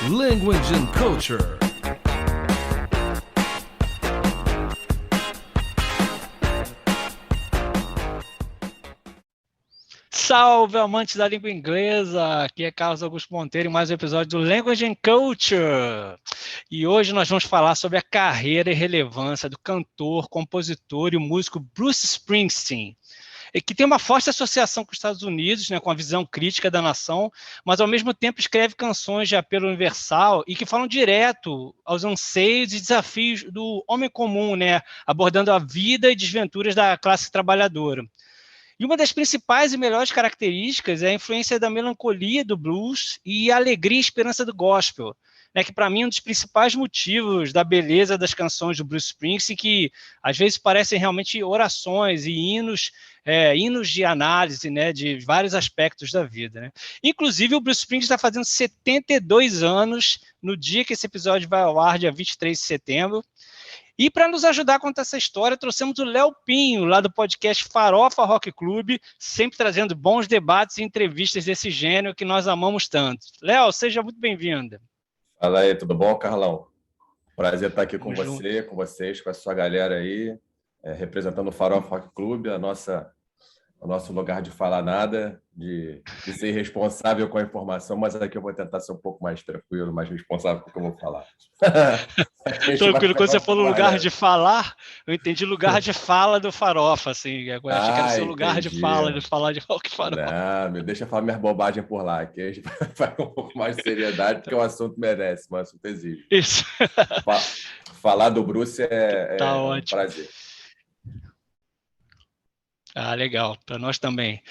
Language and Culture. Salve, amantes da língua inglesa! Aqui é Carlos Augusto Monteiro em mais um episódio do Language and Culture. E hoje nós vamos falar sobre a carreira e relevância do cantor, compositor e músico Bruce Springsteen, que tem uma forte associação com os Estados Unidos, né, com a visão crítica da nação, mas ao mesmo tempo escreve canções de apelo universal e que falam direto aos anseios e desafios do homem comum, né, abordando a vida e desventuras da classe trabalhadora. E uma das principais e melhores características é a influência da melancolia do blues e a alegria e esperança do gospel, né, que para mim é um dos principais motivos da beleza das canções do Bruce Springsteen, que às vezes parecem realmente orações e hinos de análise, né, de vários aspectos da vida, né? Inclusive o Bruce Springsteen está fazendo 72 anos no dia que esse episódio vai ao ar, dia 23 de setembro. E para nos ajudar a contar essa história, trouxemos o Léo Pinho, lá do podcast Farofa Rock Club, sempre trazendo bons debates e entrevistas desse gênero que nós amamos tanto. Léo, seja muito bem-vindo. Fala aí, tudo bom, Carlão? Prazer estar aqui com Tamo você, junto. com vocês, com a sua galera aí, representando o Farofa Rock Club, o nosso lugar de falar nada, de ser responsável com a informação, mas aqui eu vou tentar ser um pouco mais tranquilo, mais responsável com o que eu vou falar. Tranquilo, quando você falou lugar de falar, eu entendi lugar de fala do Farofa, assim, eu achei que era o seu lugar de fala, de falar de rock Farofa. Não, me deixa falar minhas bobagens por lá, que a gente vai com um pouco mais de seriedade, porque o assunto merece, o assunto exige. Isso. Falar do Bruce Tá um ótimo. prazer. Ah, legal, para nós também.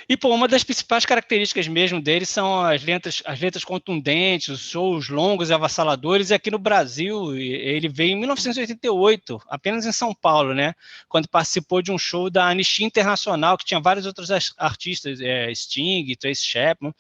E, pô, uma das principais características mesmo dele são as letras contundentes, os shows longos e avassaladores. E aqui no Brasil, ele veio em 1988, apenas em São Paulo, né? Quando participou de um show da Anistia Internacional, que tinha vários outros artistas, Sting, Tracy Chapman.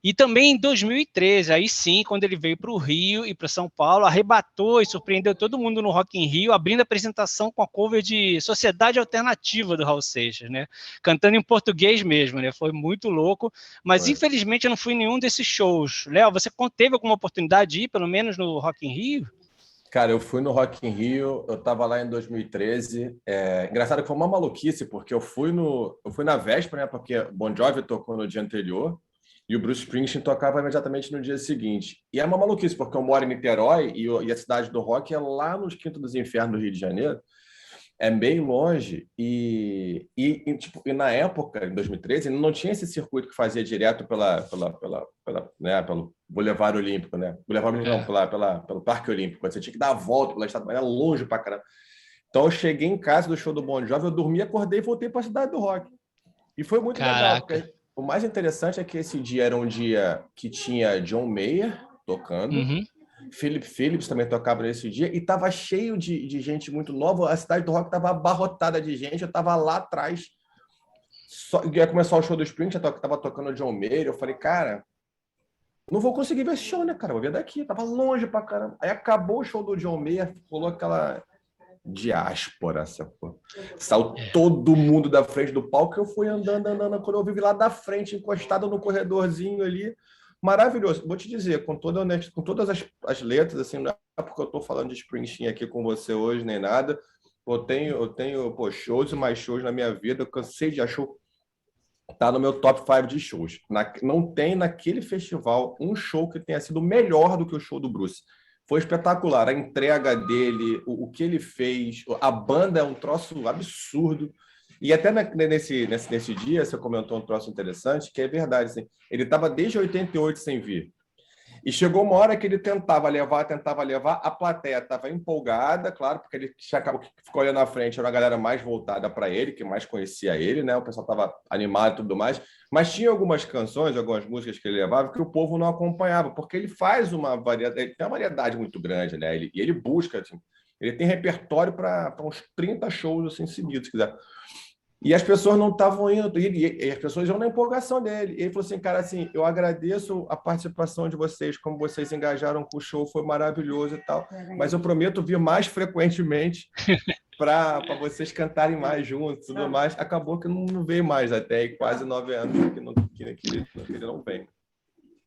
E também em 2013, aí sim, quando ele veio para o Rio e para São Paulo, arrebatou e surpreendeu todo mundo no Rock in Rio, abrindo a apresentação com a cover de Sociedade Alternativa do Raul Seixas, né? Cantando em português mesmo, né? Foi muito louco, mas infelizmente eu não fui em nenhum desses shows. Léo, você teve alguma oportunidade de ir, pelo menos no Rock in Rio? Cara, eu fui no Rock in Rio, eu estava lá em 2013. Engraçado que foi uma maluquice, porque eu fui na véspera, né? Porque Bon Jovi tocou no dia anterior, e o Bruce Springsteen tocava imediatamente no dia seguinte. E é uma maluquice, porque eu moro em Niterói e a cidade do rock é lá nos Quintos dos Infernos do Rio de Janeiro. É bem longe. E na época, em 2013, não tinha esse circuito que fazia direto pelo Boulevard Olímpico, né? Boulevard Olímpico, não, pelo Parque Olímpico. Você tinha que dar a volta pela estrada, era longe pra caramba. Então eu cheguei em casa do show do Bon Jovi, eu dormi, acordei e voltei para a cidade do rock. E foi muito legal, porque o mais interessante é que esse dia era um dia que tinha John Mayer tocando, Philip Phillips também tocava nesse dia, e estava cheio de gente muito nova. A cidade do rock estava abarrotada de gente, eu estava lá atrás. Ia começar o show do Springsteen, estava tocando John Mayer, eu falei, cara, não vou conseguir ver esse show, né, cara? Vou ver daqui, tava longe pra caramba. Aí acabou o show do John Mayer, rolou aquela diáspora, sacou? Saiu todo mundo da frente do palco, eu fui andando. Quando eu vi lá da frente, encostado no corredorzinho ali, maravilhoso. Vou te dizer, com todas as letras, assim, não é porque eu tô falando de Springsteen aqui com você hoje, nem nada. Eu tenho shows e mais shows na minha vida, eu cansei de achar. Tá no meu top 5 de shows. Não tem naquele festival um show que tenha sido melhor do que o show do Bruce. Foi espetacular, a entrega dele, o que ele fez, a banda é um troço absurdo. E até nesse dia, você comentou um troço interessante, que é verdade. Assim, ele estava desde 88 sem vir. E chegou uma hora que ele tentava levar, a plateia estava empolgada, claro, porque ele ficou olhando na frente, era uma galera mais voltada para ele, que mais conhecia ele, né? O pessoal estava animado e tudo mais, mas tinha algumas canções, algumas músicas que ele levava que o povo não acompanhava, porque ele faz ele tem uma variedade muito grande, né? Ele busca, assim, ele tem repertório para uns 30 shows assim, seguidos, se quiser. E as pessoas não estavam indo, e as pessoas iam na empolgação dele. E ele falou assim, cara, assim, eu agradeço a participação de vocês, como vocês engajaram com o show, foi maravilhoso e tal, mas eu prometo vir mais frequentemente para vocês cantarem mais juntos e tudo mais. Acabou que não veio mais até quase 9 anos que ele não vem.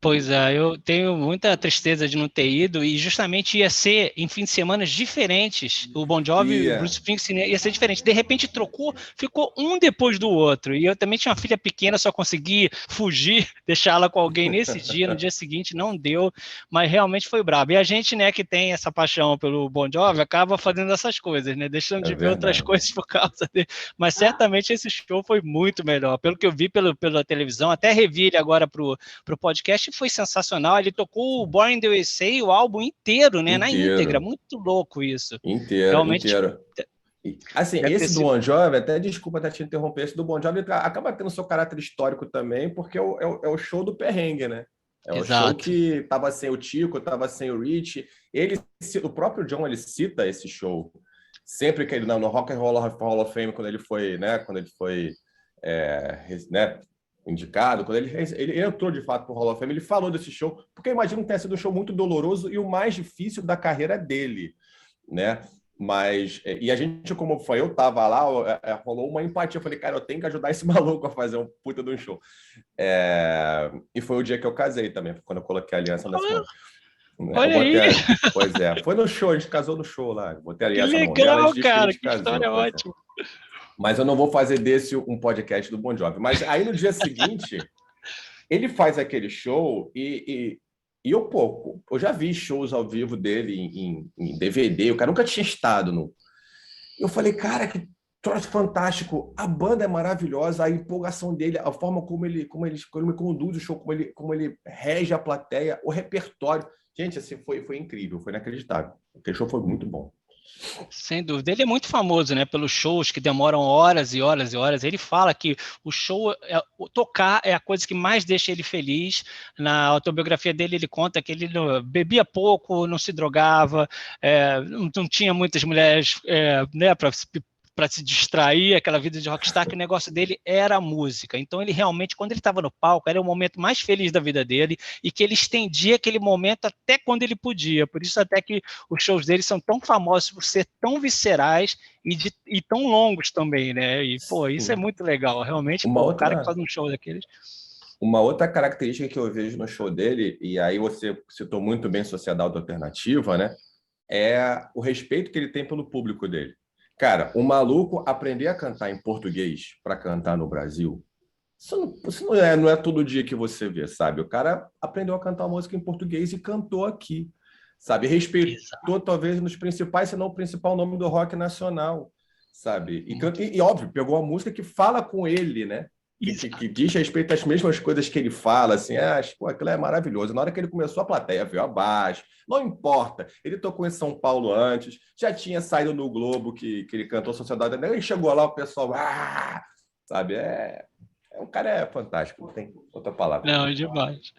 Pois é, eu tenho muita tristeza de não ter ido, e justamente ia ser em fins de semana diferentes. O Bon Jovi e o Bruce Springsteen ia ser diferente. De repente trocou, ficou um depois do outro. E eu também tinha uma filha pequena, só consegui fugir, deixá-la com alguém nesse dia. No dia seguinte não deu, mas realmente foi brabo. E a gente, né, que tem essa paixão pelo Bon Jovi, acaba fazendo essas coisas, né, deixando de ver outras coisas por causa dele. Mas certamente esse show foi muito melhor. Pelo que eu vi pela televisão, até revi ele agora pro podcast, foi sensacional. Ele tocou o Born in the USA, o álbum inteiro, né? Na íntegra. Muito louco isso. Inteiro. Assim, esse do sido... Bon Jovi, até desculpa até te interromper, esse do Bon Jovi acaba tendo seu caráter histórico também, porque é o show do perrengue, né? É o show que tava sem o Tico, tava sem o Rich. O próprio John, ele cita esse show. Sempre que ele, no Rock and Roll Hall of Fame, quando ele foi, né? Indicado, quando ele entrou de fato para o Hall of Fame, ele falou desse show, porque eu imagino que tenha sido um show muito doloroso e o mais difícil da carreira dele, né? Mas, e a gente, como foi, eu estava lá, rolou uma empatia. Eu falei, cara, eu tenho que ajudar esse maluco a fazer um puta de um show. E foi o dia que eu casei também, quando eu coloquei a aliança na semana. Olha aí! Pois é, foi no show, a gente casou no show lá. Botei a aliança na mão dela, cara, que história ótima. Mas eu não vou fazer desse um podcast do Bon Jovi. Mas aí no dia seguinte, ele faz aquele show e eu já vi shows ao vivo dele em DVD, o cara nunca tinha estado no. Eu falei, cara, que troço fantástico, a banda é maravilhosa, a empolgação dele, a forma como ele conduz o show, como ele rege a plateia, o repertório. Gente, assim, foi incrível, foi inacreditável. Aquele show foi muito bom. Sem dúvida. Ele é muito famoso, né, pelos shows que demoram horas e horas e horas. Ele fala que o show, tocar é a coisa que mais deixa ele feliz. Na autobiografia dele, ele conta que ele bebia pouco, não se drogava, não tinha muitas mulheres, né, para se distrair, aquela vida de rockstar, que o negócio dele era a música. Então, ele realmente, quando ele estava no palco, era o momento mais feliz da vida dele, e que ele estendia aquele momento até quando ele podia. Por isso, até que os shows dele são tão famosos por ser tão viscerais e tão longos também, né? E, pô, isso é muito legal. Realmente, o cara que faz um show daqueles... Uma outra característica que eu vejo no show dele, e aí você citou muito bem Sociedade Alternativa, né? É o respeito que ele tem pelo público dele. Cara, o maluco aprender a cantar em português para cantar no Brasil, isso não é todo dia que você vê, sabe? O cara aprendeu a cantar música em português e cantou aqui, sabe? Respeitou talvez nos principais, se não o principal nome do rock nacional, sabe? E óbvio, pegou uma música que fala com ele, né? Que diz respeito às mesmas coisas que ele fala, assim, aquilo é maravilhoso. Na hora que ele começou, a plateia veio abaixo, não importa, ele tocou em São Paulo antes, já tinha saído no Globo que ele cantou Sociedade, ele chegou lá, o pessoal, sabe, o cara é fantástico, não tem outra palavra. Não, é demais.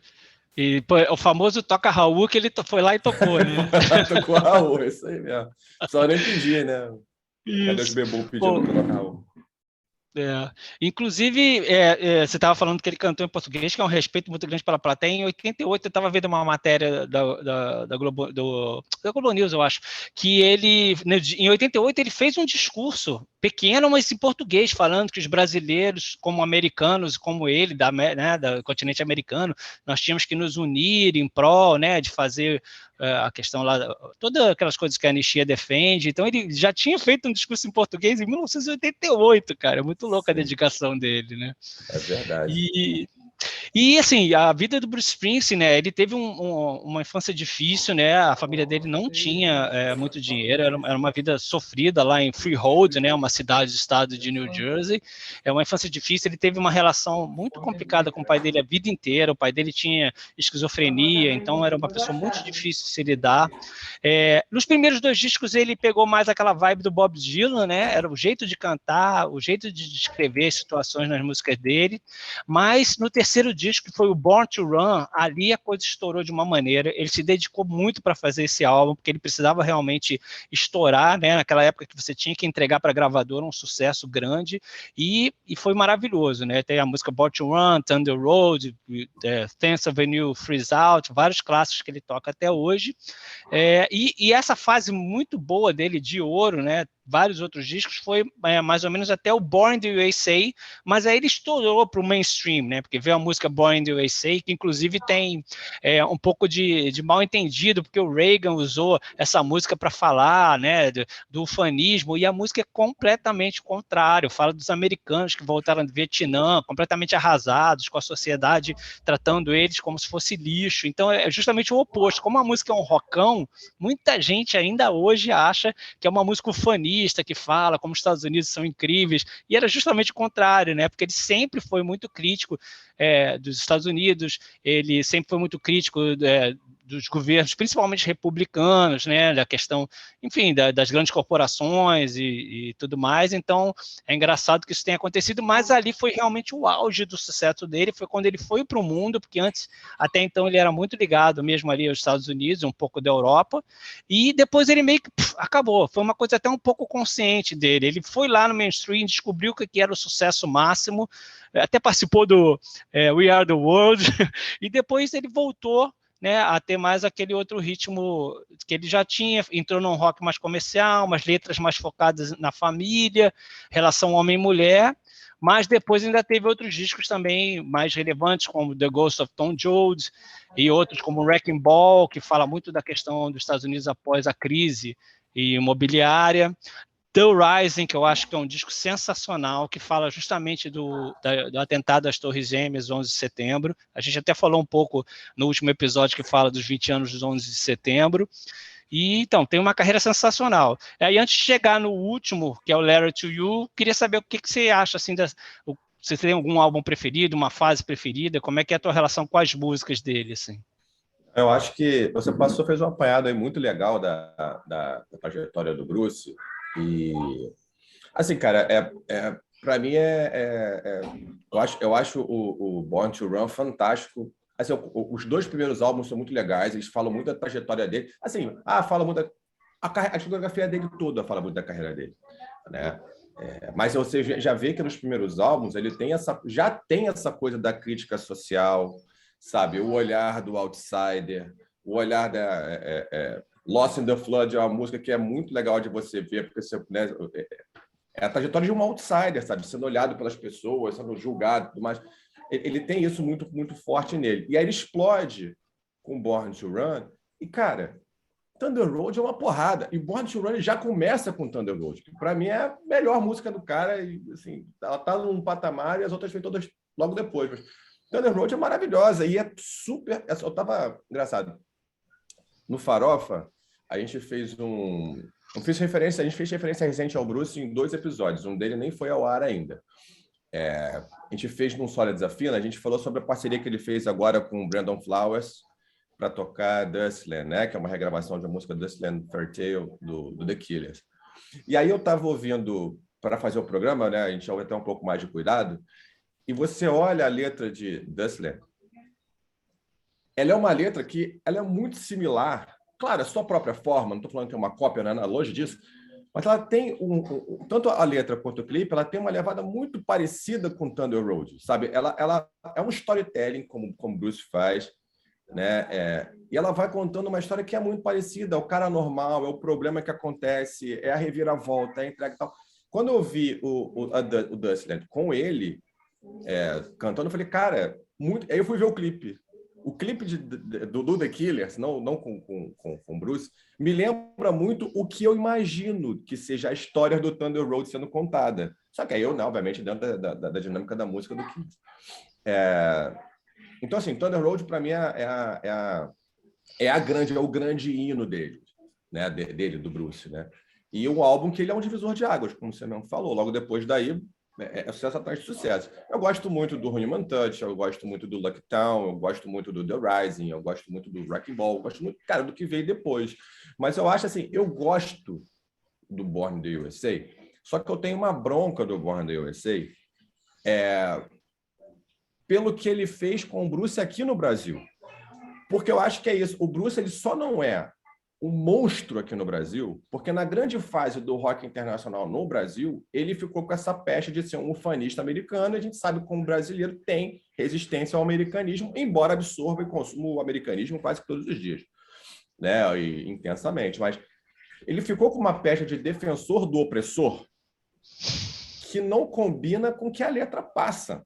E pô, o famoso Toca Raul, que ele foi lá e tocou, né? Tocou Raul, isso aí mesmo. Só nem pedir, né? Cadê os bebês pedindo pro Toca Raul? Inclusive, você estava falando que ele cantou em português, que é um respeito muito grande pela plateia. Em 88, eu estava vendo uma matéria da Globo News, eu acho, que ele, em 88, ele fez um discurso pequeno, mas em português, falando que os brasileiros, como americanos, como ele, do continente americano, nós tínhamos que nos unir em prol, né, de fazer a questão lá, todas aquelas coisas que a anistia defende. Então, ele já tinha feito um discurso em português em 1988, cara. É muito louca a dedicação dele, né? É verdade. E assim, a vida do Bruce Springsteen, né? Ele teve uma infância difícil, né? A família dele não tinha muito dinheiro, era uma vida sofrida lá em Freehold, né? Uma cidade do estado de New Jersey. É uma infância difícil. Ele teve uma relação muito complicada com o pai dele a vida inteira. O pai dele tinha esquizofrenia, então era uma pessoa muito difícil de se lidar. Nos primeiros 2 discos ele pegou mais aquela vibe do Bob Dylan, né? Era o jeito de cantar, o jeito de descrever as situações nas músicas dele. Mas no terceiro disco, que foi o Born to Run, ali a coisa estourou de uma maneira. Ele se dedicou muito para fazer esse álbum, porque ele precisava realmente estourar, né? Naquela época que você tinha que entregar para a gravadora um sucesso grande, e foi maravilhoso, né? Tem a música Born to Run, Thunder Road, Tenth Avenue, Freeze Out, vários clássicos que ele toca até hoje. E essa fase muito boa dele de ouro, né? vários outros discos, foi mais ou menos até o Born in the USA, mas aí ele estourou para o mainstream, né? Porque veio a música Born in the USA, que inclusive tem um pouco de mal entendido, porque o Reagan usou essa música para falar, né, do ufanismo, e a música é completamente contrário, fala dos americanos que voltaram do Vietnã, completamente arrasados com a sociedade, tratando eles como se fosse lixo. Então é justamente o oposto. Como a música é um rockão, muita gente ainda hoje acha que é uma música ufanista, que fala como os Estados Unidos são incríveis, e era justamente o contrário, né? Porque ele sempre foi muito crítico dos Estados Unidos, ele sempre foi muito crítico dos governos, principalmente republicanos, né, da questão, enfim, das grandes corporações e tudo mais. Então, é engraçado que isso tenha acontecido, mas ali foi realmente o auge do sucesso dele, foi quando ele foi para o mundo, porque antes, até então, ele era muito ligado mesmo ali aos Estados Unidos, um pouco da Europa, e depois ele meio que acabou. Foi uma coisa até um pouco consciente dele. Ele foi lá no mainstream, descobriu que era o sucesso máximo, até participou do We Are the World, e depois ele voltou, né, a ter mais aquele outro ritmo que ele já tinha, entrou num rock mais comercial, umas letras mais focadas na família, relação homem-mulher, mas depois ainda teve outros discos também mais relevantes, como The Ghost of Tom Jones, e outros como Wrecking Ball, que fala muito da questão dos Estados Unidos após a crise imobiliária. The Rising, que eu acho que é um disco sensacional, que fala justamente do atentado às Torres Gêmeas, 11 de setembro. A gente até falou um pouco no último episódio que fala dos 20 anos dos 11 de setembro. E, então, tem uma carreira sensacional. E antes de chegar no último, que é o Letter to You, queria saber o que você acha, assim, você tem algum álbum preferido, uma fase preferida? Como é que é a tua relação com as músicas dele, assim? Eu acho que você fez um apanhado aí muito legal da trajetória do Bruce. E, assim, cara, para mim eu acho o Born to Run fantástico. Assim, os dois primeiros álbuns são muito legais, eles falam muito da trajetória dele. Assim, fala muito a discografia dele toda fala muito da carreira dele, né? Mas você já vê que nos primeiros álbuns ele já tem essa coisa da crítica social, sabe? O olhar do outsider, o olhar Lost in the Flood é uma música que é muito legal de você ver, porque você, né, é a trajetória de um outsider, sabe? Sendo olhado pelas pessoas, sendo julgado, tudo mais. Ele tem isso muito, muito forte nele. E aí ele explode com Born to Run. E, cara, Thunder Road é uma porrada. E Born to Run já começa com Thunder Road, que para mim é a melhor música do cara. E, assim, ela tá num patamar e as outras vêm todas logo depois. Mas Thunder Road é maravilhosa e é super. Eu tava engraçado. No Farofa, a gente fez a gente fez referência recente ao Bruce em 2 episódios. Um dele nem foi ao ar ainda. A gente fez num Sólia Desafio, a gente falou sobre a parceria que ele fez agora com o Brandon Flowers para tocar Dustland, né? Que é uma regravação de uma música Dustland Fair Tale do The Killers. E aí eu estava ouvindo, para fazer o programa, né? A gente ouve até um pouco mais de cuidado, e você olha a letra de Dustland, ela é uma letra que ela é muito similar, claro, a sua própria forma, não estou falando que é uma cópia, né? Longe disso, mas ela tem tanto a letra quanto o clipe, ela tem uma levada muito parecida com Thunder Road, sabe? Ela é um storytelling, como Bruce faz, né? E ela vai contando uma história que é muito parecida, é o cara normal, é o problema que acontece, é a reviravolta, é a entrega e tal. Quando eu vi o Dustland com ele cantando, eu falei, cara, muito. Aí eu fui ver o clipe. O clipe do The Killers, não com Bruce, me lembra muito o que eu imagino que seja a história do Thunder Road sendo contada. Só que aí eu, né, obviamente, dentro da dinâmica da música do Killers. Então, assim, Thunder Road, para mim, é o grande hino dele, né? Do Bruce, né? E um álbum que ele é um divisor de águas, como você mesmo falou. Logo depois daí, sucesso atrás de sucesso. Eu gosto muito do Human Touch, eu gosto muito do Lucky Town, eu gosto muito do The Rising, eu gosto muito do Wrecking Ball, eu gosto muito, cara, do que veio depois. Mas eu acho assim, eu gosto do Born in the USA, só que eu tenho uma bronca do Born in the USA pelo que ele fez com o Bruce aqui no Brasil. Porque eu acho que é isso. O Bruce ele só não é um monstro aqui no Brasil, porque na grande fase do rock internacional no Brasil, ele ficou com essa peste de ser um ufanista americano, e a gente sabe como o brasileiro tem resistência ao americanismo, embora absorva e consuma o americanismo quase todos os dias, né? E intensamente. Mas Ele ficou com uma pecha de defensor do opressor que não combina com o que a letra passa,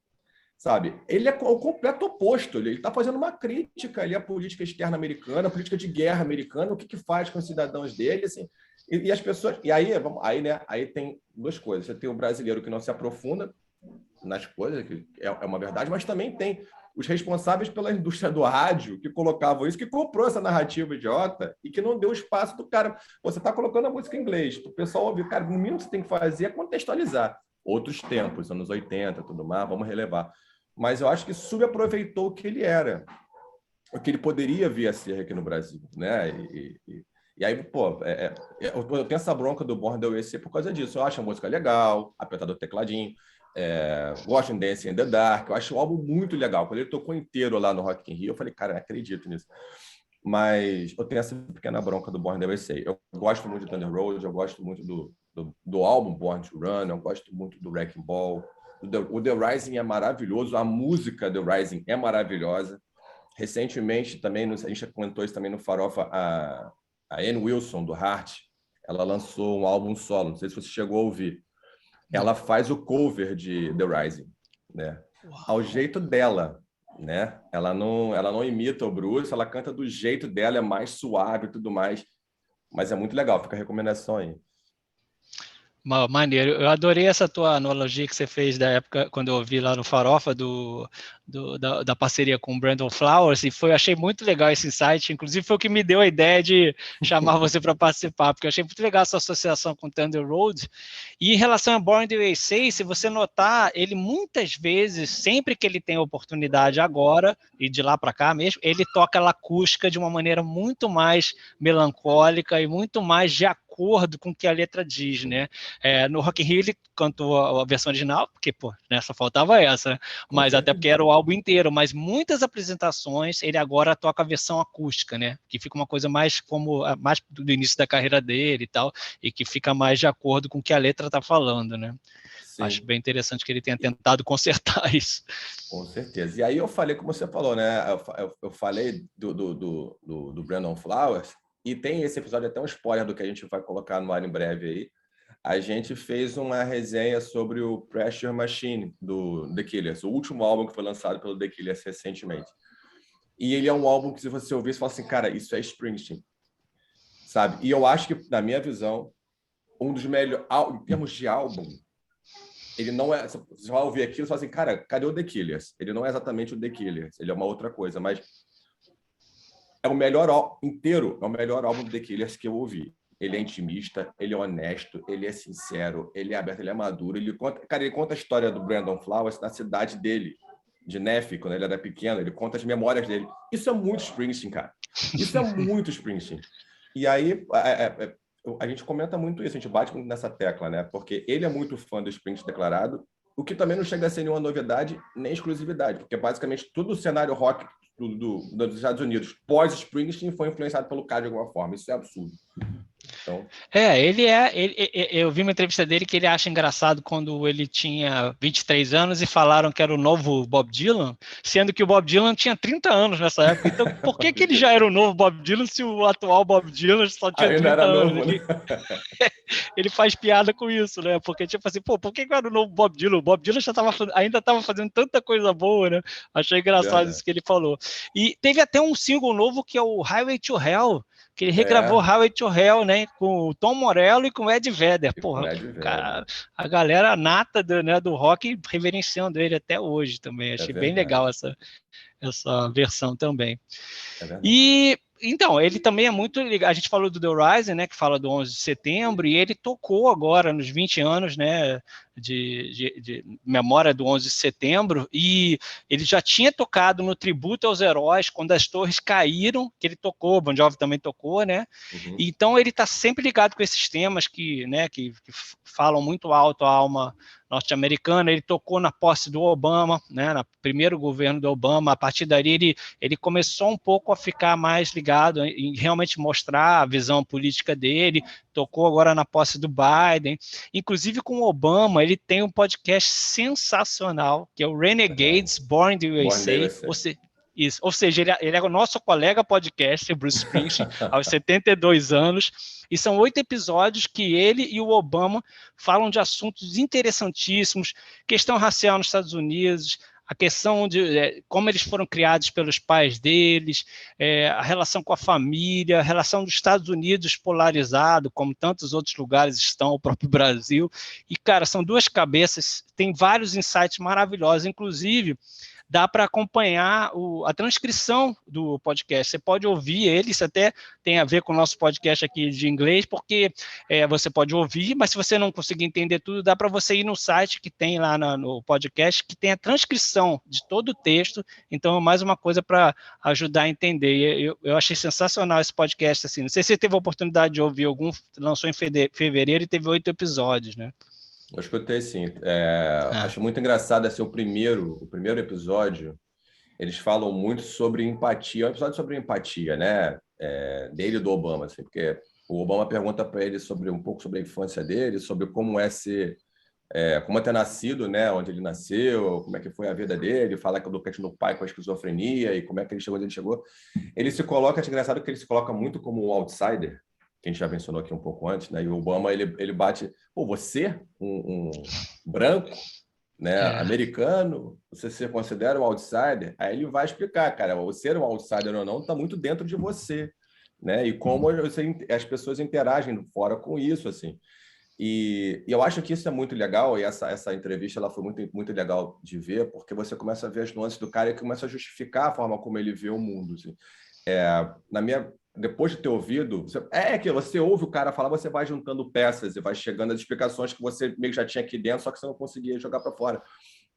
sabe? Ele é o completo oposto, ele está fazendo uma crítica ali à política externa americana, à política de guerra americana, o que faz com os cidadãos dele, assim, e as pessoas... E aí, né, aí tem duas coisas. Você tem o brasileiro que não se aprofunda nas coisas, que é uma verdade, mas também tem os responsáveis pela indústria do rádio que colocavam isso, que comprou essa narrativa idiota e que não deu espaço do cara. Você está colocando a música em inglês, o pessoal ouve, cara, no mínimo que você tem que fazer é contextualizar. Outros tempos, anos 80, tudo mais, vamos relevar. Mas eu acho que subaproveitou o que ele era, o que ele poderia vir a ser aqui no Brasil, né? E aí, pô, eu tenho essa bronca do Born the USA por causa disso. Eu acho a música legal, apesar do tecladinho. Gosto de Dancing in the Dark. Eu acho o álbum muito legal. Quando ele tocou inteiro lá no Rock in Rio, eu falei, cara, não acredito nisso. Mas eu tenho essa pequena bronca do Born the USA. Eu gosto muito de Thunder Road, eu gosto muito do álbum Born to Run, eu gosto muito do Wrecking Ball. O The Rising é maravilhoso, a música The Rising é maravilhosa. Recentemente, também, a gente comentou isso também no Farofa, a Ann Wilson, do Heart, ela lançou um álbum solo, não sei se você chegou a ouvir. Ela faz o cover de The Rising, né? Ao jeito dela, né? Ela não imita o Bruce, ela canta do jeito dela, é mais suave e tudo mais. Mas é muito legal, fica a recomendação aí. Maneiro, eu adorei essa tua analogia que você fez da época, quando eu ouvi lá no Farofa, da parceria com o Brandon Flowers, e achei muito legal esse insight, inclusive foi o que me deu a ideia de chamar você para participar, porque eu achei muito legal essa associação com Thunder Road. E em relação a Born the USA, se você notar, ele muitas vezes, sempre que ele tem oportunidade agora, e de lá para cá mesmo, ele toca a acústica de uma maneira muito mais melancólica e muito mais de acordo com o que a letra diz, né? No Rock in Rio ele cantou a versão original, porque, pô, né, só faltava essa, né? Mas até porque era o álbum inteiro, mas muitas apresentações ele agora toca a versão acústica, né? Que fica uma coisa mais do início da carreira dele e tal, e que fica mais de acordo com o que a letra tá falando, né? Sim. Acho bem interessante que ele tenha tentado consertar isso. Com certeza. E aí eu falei, como você falou, né? Eu falei do Brandon Flowers, e tem esse episódio, até um spoiler do que a gente vai colocar no ar em breve aí. A gente fez uma resenha sobre o Pressure Machine, do The Killers, o último álbum que foi lançado pelo The Killers recentemente. E ele é um álbum que, se você ouvir, você fala assim, cara, isso é Springsteen, sabe? E eu acho que, na minha visão, um dos melhores, em termos de álbum, ele não é... Você vai ouvir aquilo e fala assim, cara, cadê o The Killers? Ele não é exatamente o The Killers, ele é uma outra coisa, mas é o melhor inteiro, é o melhor álbum do The Killers que eu ouvi. Ele é intimista, ele é honesto, ele é sincero, ele é aberto, ele é maduro. Ele conta a história do Brandon Flowers na cidade dele, de Neff, quando ele era pequeno. Ele conta as memórias dele. Isso é muito Springsteen, cara. Isso é muito Springsteen. E aí, a gente comenta muito isso, a gente bate muito nessa tecla, né? Porque ele é muito fã do Springsteen declarado, o que também não chega a ser nenhuma novidade nem exclusividade, porque basicamente todo o cenário rock dos Estados Unidos pós-Springsteen foi influenciado pelo cara de alguma forma. Isso é absurdo. Então... eu vi uma entrevista dele que ele acha engraçado quando ele tinha 23 anos e falaram que era o novo Bob Dylan, sendo que o Bob Dylan tinha 30 anos nessa época. Então, por que ele já era o novo Bob Dylan se o atual Bob Dylan só tinha 30 anos? Novo, né? Ele faz piada com isso, né? Porque, tipo assim, por que era o novo Bob Dylan? O Bob Dylan ainda estava fazendo tanta coisa boa, né? Achei engraçado isso que ele falou. E teve até um single novo que é o Highway to Hell, que ele regravou Highway to Hell, né, com o Tom Morello e com o Ed Vedder. Porra, cara, a galera nata do rock reverenciando ele até hoje também. Achei bem legal essa versão também. E então, ele também é muito ligado. A gente falou do The Rising, né, que fala do 11 de setembro, e ele tocou agora nos 20 anos, né, de memória do 11 de setembro, e ele já tinha tocado no Tributo aos Heróis, quando as torres caíram, que ele tocou, o Bon Jovi também tocou, né? Uhum. Então ele está sempre ligado com esses temas que falam muito alto a alma norte-americana. Ele tocou na posse do Obama, né, no primeiro governo do Obama. A partir daí ele começou um pouco a ficar mais ligado em realmente mostrar a visão política dele. Tocou agora na posse do Biden, inclusive com o Obama. Ele tem um podcast sensacional, que é o Renegades Born the USA. Isso, ou seja, ele é o nosso colega podcaster, Bruce Springsteen, aos 72 anos, e são 8 episódios que ele e o Obama falam de assuntos interessantíssimos, questão racial nos Estados Unidos, a questão de como eles foram criados pelos pais deles, a relação com a família, a relação dos Estados Unidos polarizado, como tantos outros lugares estão, o próprio Brasil, e, cara, são duas cabeças, tem vários insights maravilhosos, inclusive dá para acompanhar a transcrição do podcast. Você pode ouvir ele, isso até tem a ver com o nosso podcast aqui de inglês, porque você pode ouvir, mas se você não conseguir entender tudo, dá para você ir no site que tem lá no podcast, que tem a transcrição de todo o texto, então é mais uma coisa para ajudar a entender. Eu achei sensacional esse podcast, assim. Não sei se você teve a oportunidade de ouvir algum, lançou em fevereiro e teve 8 episódios, né? Eu escutei, sim. Acho muito engraçado o primeiro episódio. Eles falam muito sobre empatia. É um episódio sobre empatia, né? Dele e do Obama, assim, porque o Obama pergunta para ele um pouco sobre a infância dele, sobre como como é ter nascido, né? Onde ele nasceu, como é que foi a vida dele, fala que do no pai com a esquizofrenia e como é que ele chegou onde ele chegou. Ele se coloca, é engraçado que ele se coloca muito como um outsider, que a gente já mencionou aqui um pouco antes, né? E o Obama, ele bate, você, um branco, né, americano, você se considera um outsider? Aí ele vai explicar, cara, o ser um outsider ou não está muito dentro de você, né? E como as pessoas interagem fora com isso, assim. E eu acho que isso é muito legal, e essa entrevista ela foi muito, muito legal de ver, porque você começa a ver as nuances do cara e começa a justificar a forma como ele vê o mundo, assim. Depois de ter ouvido, que você ouve o cara falar, você vai juntando peças e vai chegando às explicações que você meio que já tinha aqui dentro, só que você não conseguia jogar para fora.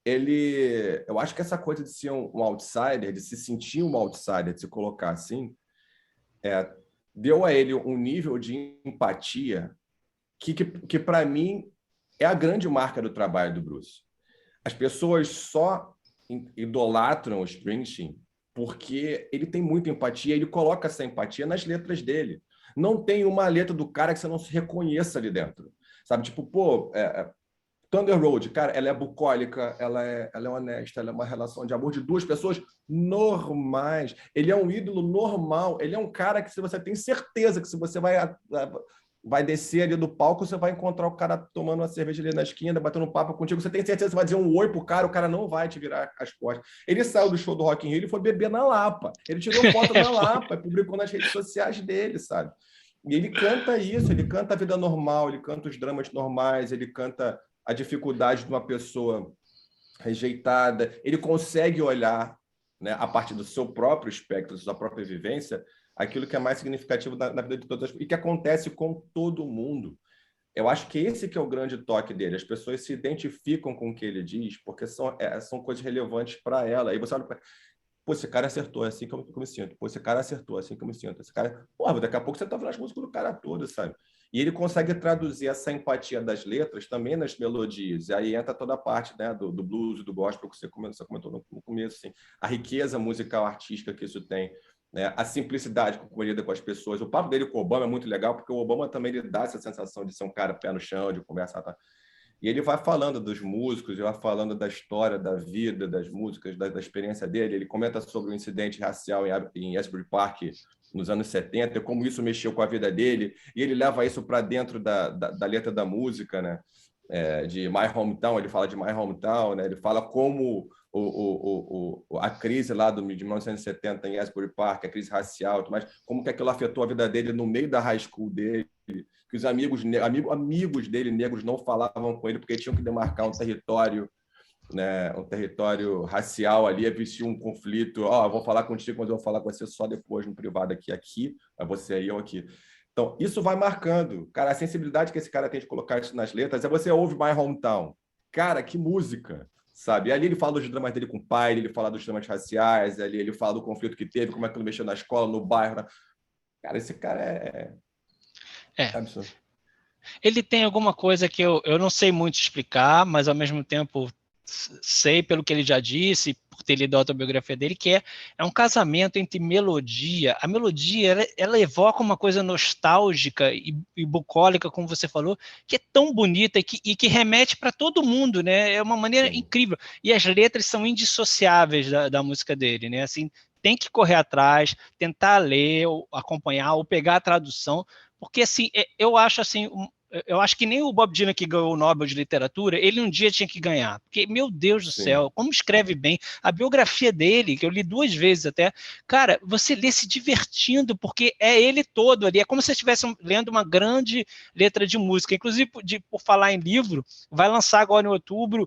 Eu acho que essa coisa de ser um outsider, de se sentir um outsider, de se colocar assim, deu a ele um nível de empatia que para mim é a grande marca do trabalho do Bruce. As pessoas só idolatram o Springsteen porque ele tem muita empatia, ele coloca essa empatia nas letras dele. Não tem uma letra do cara que você não se reconheça ali dentro. Sabe, tipo, Thunder Road, cara, ela é bucólica, ela é honesta, ela é uma relação de amor de duas pessoas normais. Ele é um ídolo normal, ele é um cara que você tem certeza que se você vai descer ali do palco, você vai encontrar o cara tomando uma cerveja ali na esquina, batendo um papo contigo, você tem certeza que você vai dizer um oi pro cara, o cara não vai te virar as costas. Ele saiu do show do Rock in Rio, ele foi beber na Lapa. Ele tirou foto na Lapa e publicou nas redes sociais dele, sabe? E ele canta isso, ele canta a vida normal, ele canta os dramas normais, ele canta a dificuldade de uma pessoa rejeitada, ele consegue olhar, né, a partir do seu próprio espectro, da sua própria vivência, aquilo que é mais significativo na vida de todas e que acontece com todo mundo. Eu acho que esse que é o grande toque dele. As pessoas se identificam com o que ele diz porque são coisas relevantes para ela. Aí você olha para... Pô, esse cara acertou, é assim que eu me sinto. Pô, esse cara acertou, é assim que eu me sinto. Esse cara... Pô, daqui a pouco você tá vendo as músicas do cara todo, sabe? E ele consegue traduzir essa empatia das letras também nas melodias. E aí entra toda a parte, né, do blues, do gospel que você comentou no começo. Assim. A riqueza musical, artística que isso tem. Né? A simplicidade com ele lida com as pessoas. O papo dele com o Obama é muito legal, porque o Obama também lhe dá essa sensação de ser um cara pé no chão, de conversar. Tá? E ele vai falando dos músicos, ele vai falando da história, da vida, das músicas, da experiência dele. Ele comenta sobre o incidente racial em Asbury Park nos anos 70, como isso mexeu com a vida dele, e ele leva isso para dentro da letra da música, né? De My Hometown, ele fala de My Hometown, né? Ele fala como a crise lá de 1970 em Asbury Park, a crise racial, mas como que aquilo afetou a vida dele no meio da high school dele, que os amigos dele negros não falavam com ele porque tinham que demarcar um território, né, um território racial ali, existia um conflito, vou falar contigo, mas eu vou falar com você só depois no privado aqui, é você aí ou aqui. Então, isso vai marcando. Cara, a sensibilidade que esse cara tem de colocar isso nas letras você ouve My Hometown. Cara, que música, sabe? E ali ele fala dos dramas dele com o pai, ele fala dos dramas raciais, ali ele fala do conflito que teve, como é que ele mexeu na escola, no bairro. Cara, esse cara é absurdo. Ele tem alguma coisa que eu não sei muito explicar, mas ao mesmo tempo sei pelo que ele já disse, por ter lido a autobiografia dele, que é um casamento entre melodia. A melodia, ela evoca uma coisa nostálgica e bucólica, como você falou, que é tão bonita e que remete para todo mundo, né? É uma maneira incrível. E as letras são indissociáveis da música dele, né? Assim, tem que correr atrás, tentar ler, ou acompanhar, ou pegar a tradução, porque assim, eu acho assim, eu acho que nem o Bob Dylan que ganhou o Nobel de Literatura, ele um dia tinha que ganhar, porque, meu Deus do céu, como escreve bem, a biografia dele, que eu li 2 vezes até, cara, você lê se divertindo, porque é ele todo ali, é como se você estivesse lendo uma grande letra de música, inclusive, por falar em livro, vai lançar agora em outubro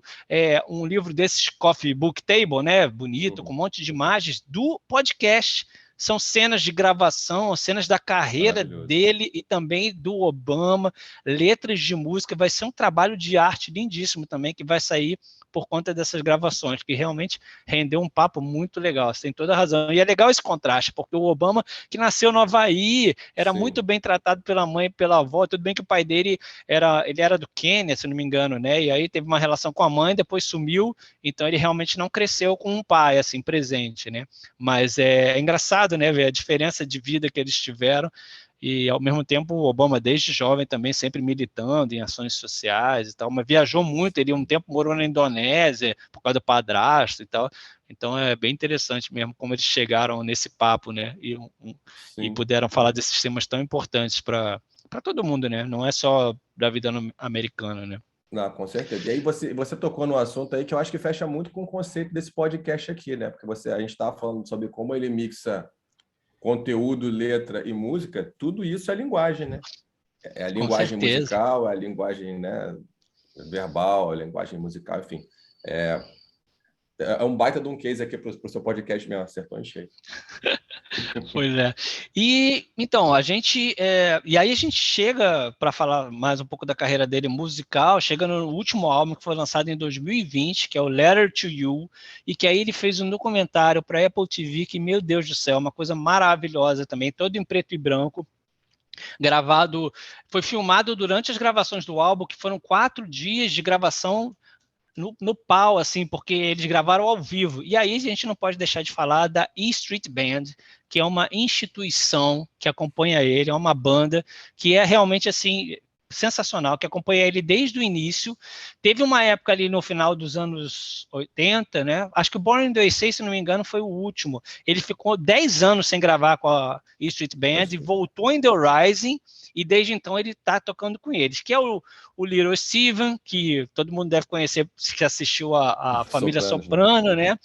um livro desses Coffee Book Table, né, bonito, com um monte de imagens, do podcast. São cenas de gravação, cenas da carreira dele e também do Obama, letras de música. Vai ser um trabalho de arte lindíssimo também, que vai sair por conta dessas gravações, que realmente rendeu um papo muito legal. Você tem toda a razão. E é legal esse contraste, porque o Obama, que nasceu no Havaí, era muito bem tratado pela mãe e pela avó. Tudo bem que o pai dele ele era do Quênia, se não me engano, né? E aí teve uma relação com a mãe, depois sumiu, então ele realmente não cresceu com um pai, assim, presente, né? Mas é engraçado, né, ver a diferença de vida que eles tiveram e, ao mesmo tempo, o Obama, desde jovem, também sempre militando em ações sociais e tal, mas viajou muito, ele um tempo morou na Indonésia por causa do padrasto e tal, então é bem interessante mesmo como eles chegaram nesse papo, né, e puderam falar desses temas tão importantes para todo mundo, né, não é só da vida americana, né. Não, com certeza. E aí você tocou no assunto aí que eu acho que fecha muito com o conceito desse podcast aqui, né? Porque a gente estava falando sobre como ele mixa conteúdo, letra e música, tudo isso é linguagem, né? É a linguagem musical, é a linguagem, né, verbal, a linguagem musical, enfim. É um baita de um case aqui para o seu podcast mesmo, acertou em cheio. Pois é. E então, e aí a gente chega para falar mais um pouco da carreira dele musical, chega no último álbum que foi lançado em 2020, que é o Letter to You, e que aí ele fez um documentário para Apple TV, que, meu Deus do céu, uma coisa maravilhosa também, todo em preto e branco, foi filmado durante as gravações do álbum, que foram 4 dias de gravação no pau, assim, porque eles gravaram ao vivo. E aí a gente não pode deixar de falar da E Street Band, que é uma instituição que acompanha ele, é uma banda que é realmente, assim, sensacional, que acompanha ele desde o início. Teve uma época ali no final dos anos 80, né? Acho que o Born in the USA, se não me engano, foi o último. Ele ficou 10 anos sem gravar com a E Street Band e voltou em The Rising, e desde então ele está tocando com eles, que é o Little Steven, que todo mundo deve conhecer, que assistiu a Família Soprano, né?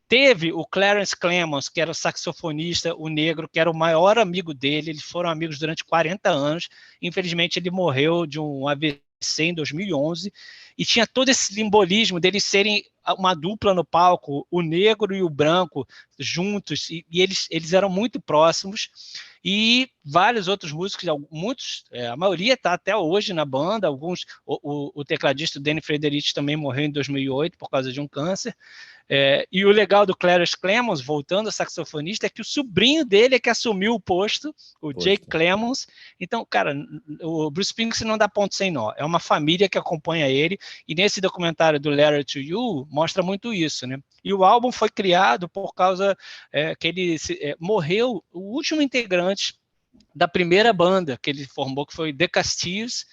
Teve o Clarence Clemons, que era o saxofonista, o negro, que era o maior amigo dele, eles foram amigos durante 40 anos, infelizmente ele morreu de um AVC em 2011, e tinha todo esse simbolismo deles serem uma dupla no palco, o negro e o branco juntos, e eles eram muito próximos, e vários outros músicos, a maioria está até hoje na banda, o tecladista Danny Frederich também morreu em 2008 por causa de um câncer, e o legal do Clarence Clemons, voltando ao saxofonista, é que o sobrinho dele é que assumiu o posto, o Jake Clemons. Então, cara, o Bruce Springsteen não dá ponto sem nó. É uma família que acompanha ele, e nesse documentário do Letter to You mostra muito isso, né? E o álbum foi criado por causa que ele morreu, o último integrante da primeira banda que ele formou, que foi The Castillos.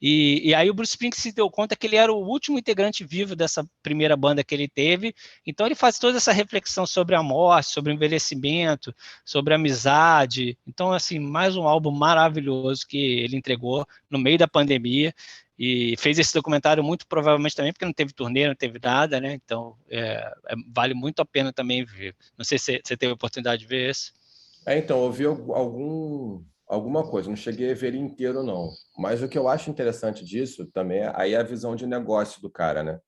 E aí o Bruce Springsteen se deu conta que ele era o último integrante vivo dessa primeira banda que ele teve, então ele faz toda essa reflexão sobre a morte, sobre o envelhecimento, sobre a amizade. Então, assim, mais um álbum maravilhoso que ele entregou no meio da pandemia, e fez esse documentário muito provavelmente também porque não teve turnê, não teve nada, né? Então vale muito a pena também ver. Não sei se você teve a oportunidade de ver esse. Então, eu vi alguma coisa, não cheguei a ver ele inteiro, não. Mas o que eu acho interessante disso também é a visão de negócio do cara, né?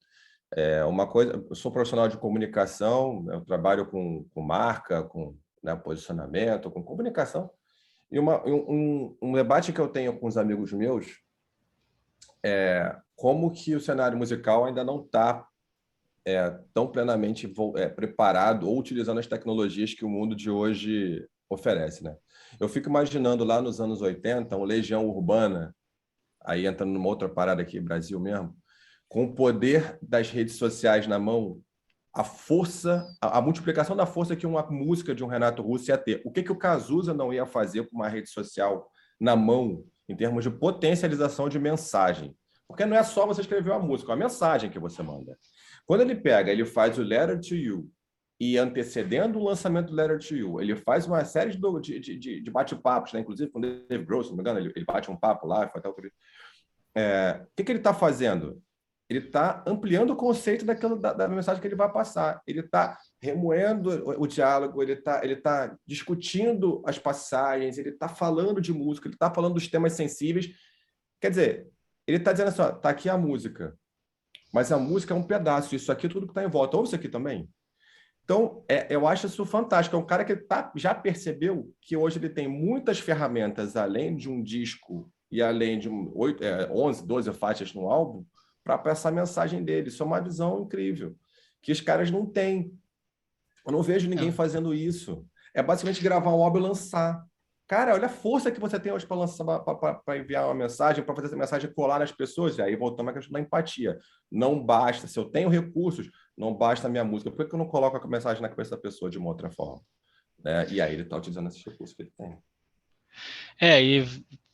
Uma coisa, eu sou profissional de comunicação, eu trabalho com marca, com, né, posicionamento, com comunicação. E um debate que eu tenho com os amigos meus é como que o cenário musical ainda não está tão plenamente preparado ou utilizando as tecnologias que o mundo de hoje oferece, né? Eu fico imaginando lá nos anos 80, uma Legião Urbana, aí entrando numa outra parada aqui, Brasil mesmo, com o poder das redes sociais na mão, a força, a multiplicação da força que uma música de um Renato Russo ia ter. O que o Cazuza não ia fazer com uma rede social na mão, em termos de potencialização de mensagem? Porque não é só você escrever uma música, é uma mensagem que você manda. Quando ele pega, ele faz o Letter to You e antecedendo o lançamento do Letter to You, ele faz uma série de bate-papos, né? Inclusive com o Dave Grohl, se não me engano, ele bate um papo lá, foi até o que ele está fazendo? Ele está ampliando o conceito da mensagem que ele vai passar. Ele está remoendo o diálogo, ele tá discutindo as passagens, ele está falando de música, ele está falando dos temas sensíveis. Quer dizer, ele está dizendo assim, está aqui a música, mas a música é um pedaço, isso aqui é tudo que está em volta. Ouve isso aqui também. Então, eu acho isso fantástico. É um cara que já percebeu que hoje ele tem muitas ferramentas, além de um disco e além de 11, 12 faixas no álbum, para passar a mensagem dele. Isso é uma visão incrível, que os caras não têm. Eu não vejo ninguém fazendo isso. É basicamente gravar um álbum e lançar. Cara, olha a força que você tem hoje para lançar, para enviar uma mensagem, para fazer essa mensagem colar nas pessoas. E aí voltamos à questão da empatia. Não basta, se eu tenho recursos, não basta a minha música. Por que eu não coloco a mensagem na cabeça da pessoa de uma outra forma? Né? E aí ele está utilizando esses recursos que ele tem. E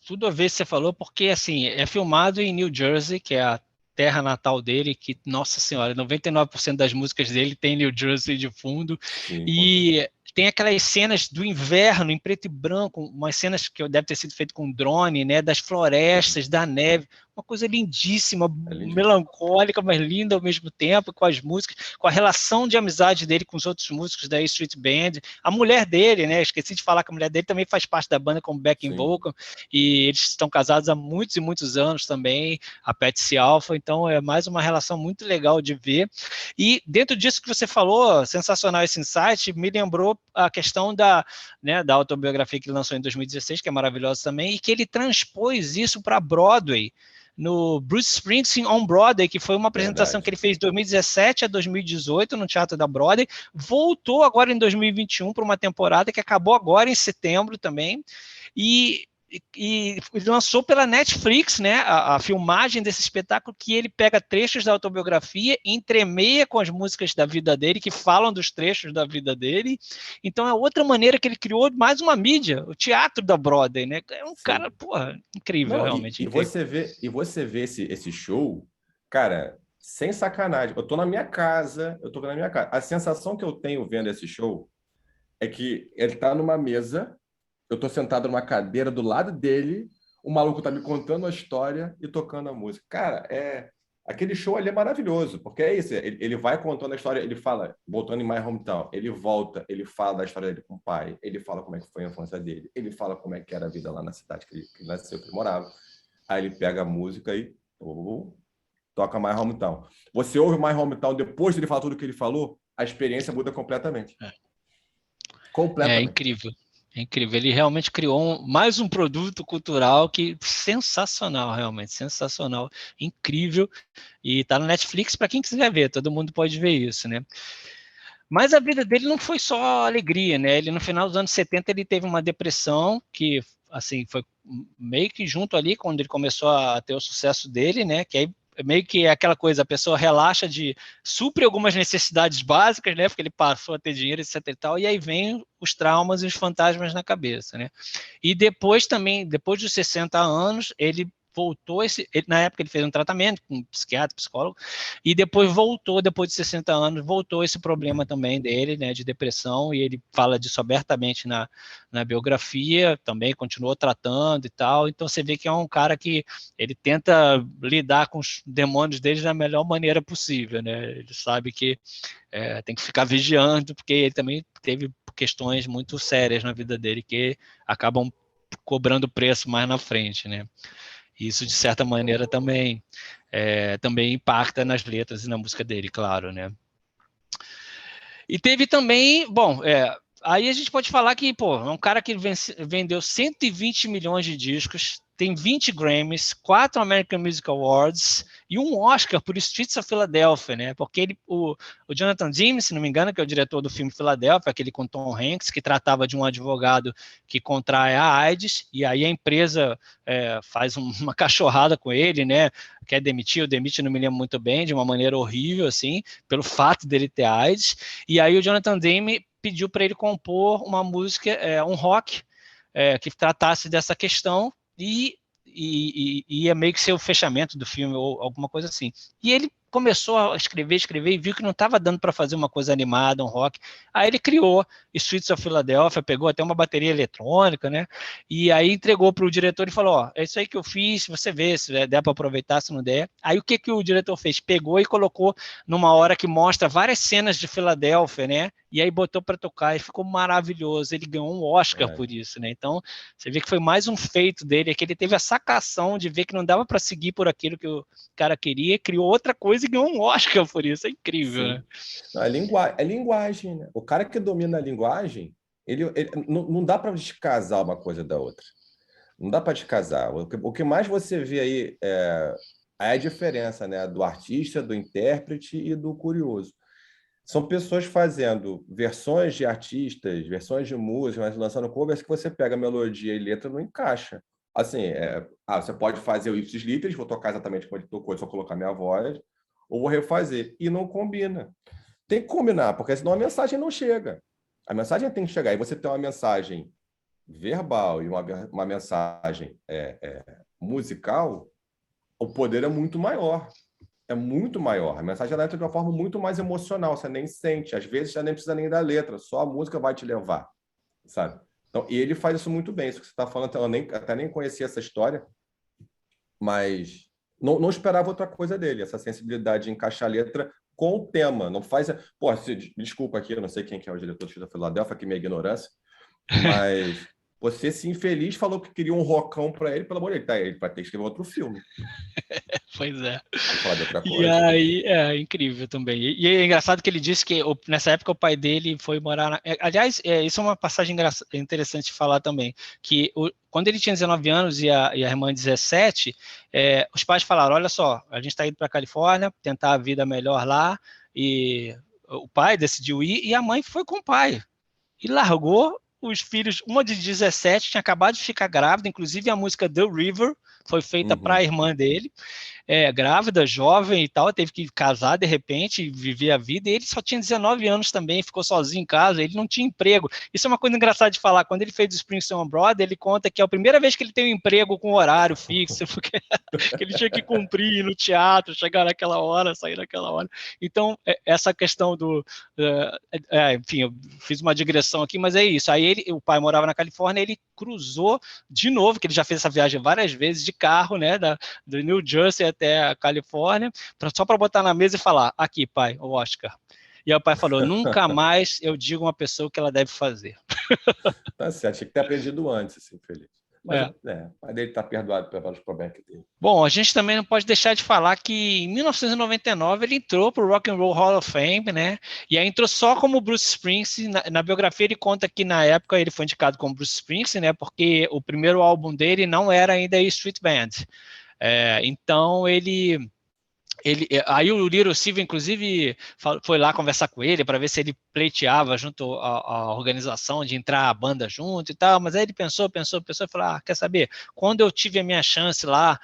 tudo a ver que você falou, porque assim, é filmado em New Jersey, que é a terra natal dele, que, nossa senhora, 99% das músicas dele tem New Jersey de fundo. Sim, e tem aquelas cenas do inverno em preto e branco, umas cenas que deve ter sido feito com drone, né, das florestas, da neve, uma coisa lindíssima, melancólica, mas linda ao mesmo tempo, com as músicas, com a relação de amizade dele com os outros músicos da A Street Band, a mulher dele, né, esqueci de falar que a mulher dele também faz parte da banda como backing vocal, e eles estão casados há muitos e muitos anos também, a Patsy Alpha, então é mais uma relação muito legal de ver. E dentro disso que você falou, sensacional esse insight, me lembrou a questão da autobiografia que ele lançou em 2016, que é maravilhosa também, e que ele transpôs isso para Broadway, no Bruce Springsteen on Broadway, que foi uma apresentação que ele fez de 2017 a 2018 no Teatro da Broadway, voltou agora em 2021 para uma temporada que acabou agora em setembro também, e lançou pela Netflix, né, a filmagem desse espetáculo, que ele pega trechos da autobiografia, entremeia com as músicas da vida dele, que falam dos trechos da vida dele. Então é outra maneira que ele criou mais uma mídia, o teatro da Broadway, né? É um cara, porra, incrível. Não, realmente. Você vê esse show, cara, sem sacanagem. Eu tô na minha casa, A sensação que eu tenho vendo esse show é que ele tá numa mesa, eu tô sentado numa cadeira do lado dele, o maluco tá me contando a história e tocando a música. Cara, aquele show ali é maravilhoso, porque é isso, ele vai contando a história, ele fala, voltando em My Hometown, ele volta, ele fala da história dele com o pai, ele fala como é que foi a infância dele, ele fala como é que era a vida lá na cidade que ele nasceu, que ele morava. Aí ele pega a música e toca My Hometown. Você ouve My Hometown, depois de ele falar tudo o que ele falou, a experiência muda completamente. Completamente. É incrível. É incrível, ele realmente criou mais um produto cultural que sensacional, realmente, sensacional, incrível, e tá no Netflix para quem quiser ver, todo mundo pode ver isso, né? Mas a vida dele não foi só alegria, né? Ele no final dos anos 70 ele teve uma depressão que, assim, foi meio que junto ali quando ele começou a ter o sucesso dele, né? Que aí meio que é aquela coisa, a pessoa relaxa supre algumas necessidades básicas, né? Porque ele passou a ter dinheiro, etc e tal, e aí vem os traumas e os fantasmas na cabeça, né? E depois também, depois dos 60 anos, ele voltou, na época ele fez um tratamento com um psiquiatra, psicólogo, e depois voltou, depois de 60 anos, voltou esse problema também dele, né, de depressão, e ele fala disso abertamente na biografia, também continuou tratando e tal, então você vê que é um cara que ele tenta lidar com os demônios dele da melhor maneira possível, né, ele sabe que tem que ficar vigiando, porque ele também teve questões muito sérias na vida dele, que acabam cobrando preço mais na frente, né. Isso, de certa maneira, também impacta nas letras e na música dele, claro, né? E teve também, aí a gente pode falar que, é um cara que vendeu 120 milhões de discos, tem 20 Grammys, 4 American Music Awards e um Oscar por Streets of Philadelphia, né? Porque o Jonathan Demme, se não me engano, que é o diretor do filme Philadelphia, aquele com Tom Hanks, que tratava de um advogado que contrai a AIDS, e aí a empresa faz uma cachorrada com ele, né? Quer demitir, ou demite, não me lembro muito bem, de uma maneira horrível, assim, pelo fato dele ter AIDS. E aí o Jonathan Demme pediu para ele compor uma música, um rock, que tratasse dessa questão, e ia meio que ser o fechamento do filme ou alguma coisa assim. E ele começou a escrever e viu que não estava dando para fazer uma coisa animada, um rock. Aí ele criou Streets of Philadelphia, pegou até uma bateria eletrônica, né? E aí entregou para o diretor e falou: ó, é isso aí que eu fiz, você vê se der para aproveitar, se não der. Aí o que o diretor fez? Pegou e colocou numa hora que mostra várias cenas de Filadélfia, né? E aí botou para tocar e ficou maravilhoso. Ele ganhou um Oscar por isso, né? Então, você vê que foi mais um feito dele, é que ele teve a sacação de ver que não dava para seguir por aquilo que o cara queria, criou outra coisa e ganhou um Oscar por isso. É incrível, Sim. né? Não, é linguagem, né? O cara que domina a linguagem, ele não dá para descasar uma coisa da outra. Não dá para descasar. O que mais você vê aí é a diferença, né, do artista, do intérprete e do curioso. São pessoas fazendo versões de artistas, versões de músicas, lançando covers que você pega melodia e letra e não encaixa. Assim, você pode fazer o ipsis literis, vou tocar exatamente como ele tocou, só colocar minha voz, ou vou refazer. E não combina. Tem que combinar, porque senão a mensagem não chega. A mensagem tem que chegar. E você tem uma mensagem verbal e uma mensagem musical, o poder é muito maior. É muito maior. A mensagem ela entra de uma forma muito mais emocional, você nem sente. Às vezes já nem precisa nem da letra, só a música vai te levar, sabe? Então, e ele faz isso muito bem. Isso que você está falando, eu até nem conhecia essa história, mas não esperava outra coisa dele, essa sensibilidade de encaixar a letra com o tema. Não faz. Pô, desculpa aqui, eu não sei quem que é o diretor do Show da Filadélfia, aqui minha ignorância, mas você, se infeliz, falou que queria um rockão para ele, pelo amor de Deus, ele vai ter que escrever outro filme. Pois é. Vamos falar de outra E coisa. aí, é incrível também. E é engraçado que ele disse que nessa época o pai dele foi morar. Aliás, isso é uma passagem interessante de falar também. Que quando ele tinha 19 anos e a irmã 17, os pais falaram: olha só, a gente está indo para a Califórnia, tentar a vida melhor lá. E o pai decidiu ir e a mãe foi com o pai. E largou os filhos. Uma de 17 tinha acabado de ficar grávida, inclusive a música The River foi feita para a irmã dele, grávida, jovem e tal, teve que casar de repente, viver a vida, e ele só tinha 19 anos também, ficou sozinho em casa, ele não tinha emprego. Isso é uma coisa engraçada de falar, quando ele fez o Springsteen Brother, ele conta que é a primeira vez que ele tem um emprego com horário fixo, porque que ele tinha que cumprir, ir no teatro, chegar naquela hora, sair naquela hora. Então, essa questão enfim, eu fiz uma digressão aqui, mas é isso. Aí o pai morava na Califórnia, ele cruzou de novo, que ele já fez essa viagem várias vezes de carro, né, do New Jersey até a Califórnia, só para botar na mesa e falar: aqui, pai, o Oscar. E aí o pai falou: nunca mais eu digo uma pessoa o que ela deve fazer. Tá certo, tinha que ter aprendido antes, assim, feliz. Mas o pai dele está perdoado pelos problemas que teve. Bom, a gente também não pode deixar de falar que em 1999 ele entrou para o Rock and Roll Hall of Fame, né? E aí entrou só como Bruce Springsteen. Na biografia ele conta que na época ele foi indicado como Bruce Springsteen, né? Porque o primeiro álbum dele não era ainda a Street Band. Então aí o Little Silver, inclusive, foi lá conversar com ele para ver se ele pleiteava junto à organização de entrar a banda junto e tal, mas aí ele pensou e falou: quer saber? Quando eu tive a minha chance lá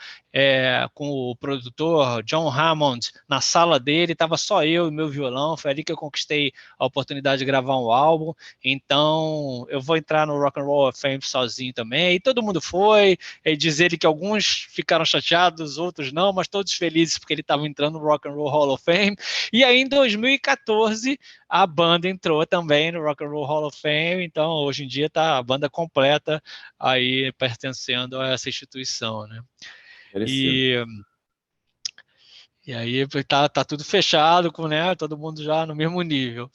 com o produtor John Hammond na sala dele, estava só eu e meu violão, foi ali que eu conquistei a oportunidade de gravar um álbum, então eu vou entrar no Rock and Roll of Fame sozinho também, e todo mundo foi, e diz ele que alguns ficaram chateados, outros não, mas todos felizes porque ele estava entrando no Rock and Roll Hall of Fame. E aí em 2014 a banda entrou também no Rock and Roll Hall of Fame, então hoje em dia está a banda completa aí pertencendo a essa instituição, né? E aí tá tudo fechado, né? Todo mundo já no mesmo nível.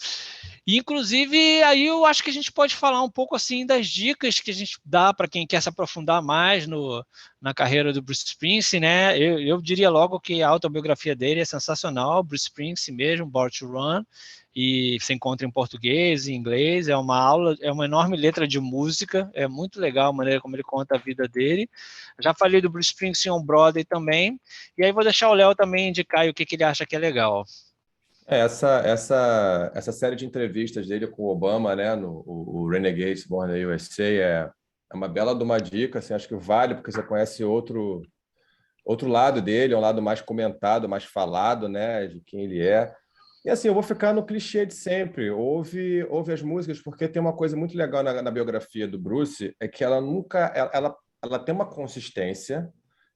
E, inclusive, aí eu acho que a gente pode falar um pouco assim das dicas que a gente dá para quem quer se aprofundar mais na carreira do Bruce Springsteen, né? Eu diria logo que a autobiografia dele é sensacional, Bruce Springsteen mesmo, Born to Run, e se encontra em português e inglês, é uma aula, é uma enorme letra de música, é muito legal a maneira como ele conta a vida dele. Já falei do Bruce Springsteen on Broadway também, e aí vou deixar o Léo também indicar aí o que ele acha que é legal. Essa série de entrevistas dele com o Obama, né, no o Renegades Born in the USA, é uma bela de uma dica, assim, acho que vale, porque você conhece outro lado dele, é um lado mais comentado, mais falado, né, de quem ele é. E assim, eu vou ficar no clichê de sempre, ouve as músicas, porque tem uma coisa muito legal na biografia do Bruce, é que ela nunca, ela tem uma consistência,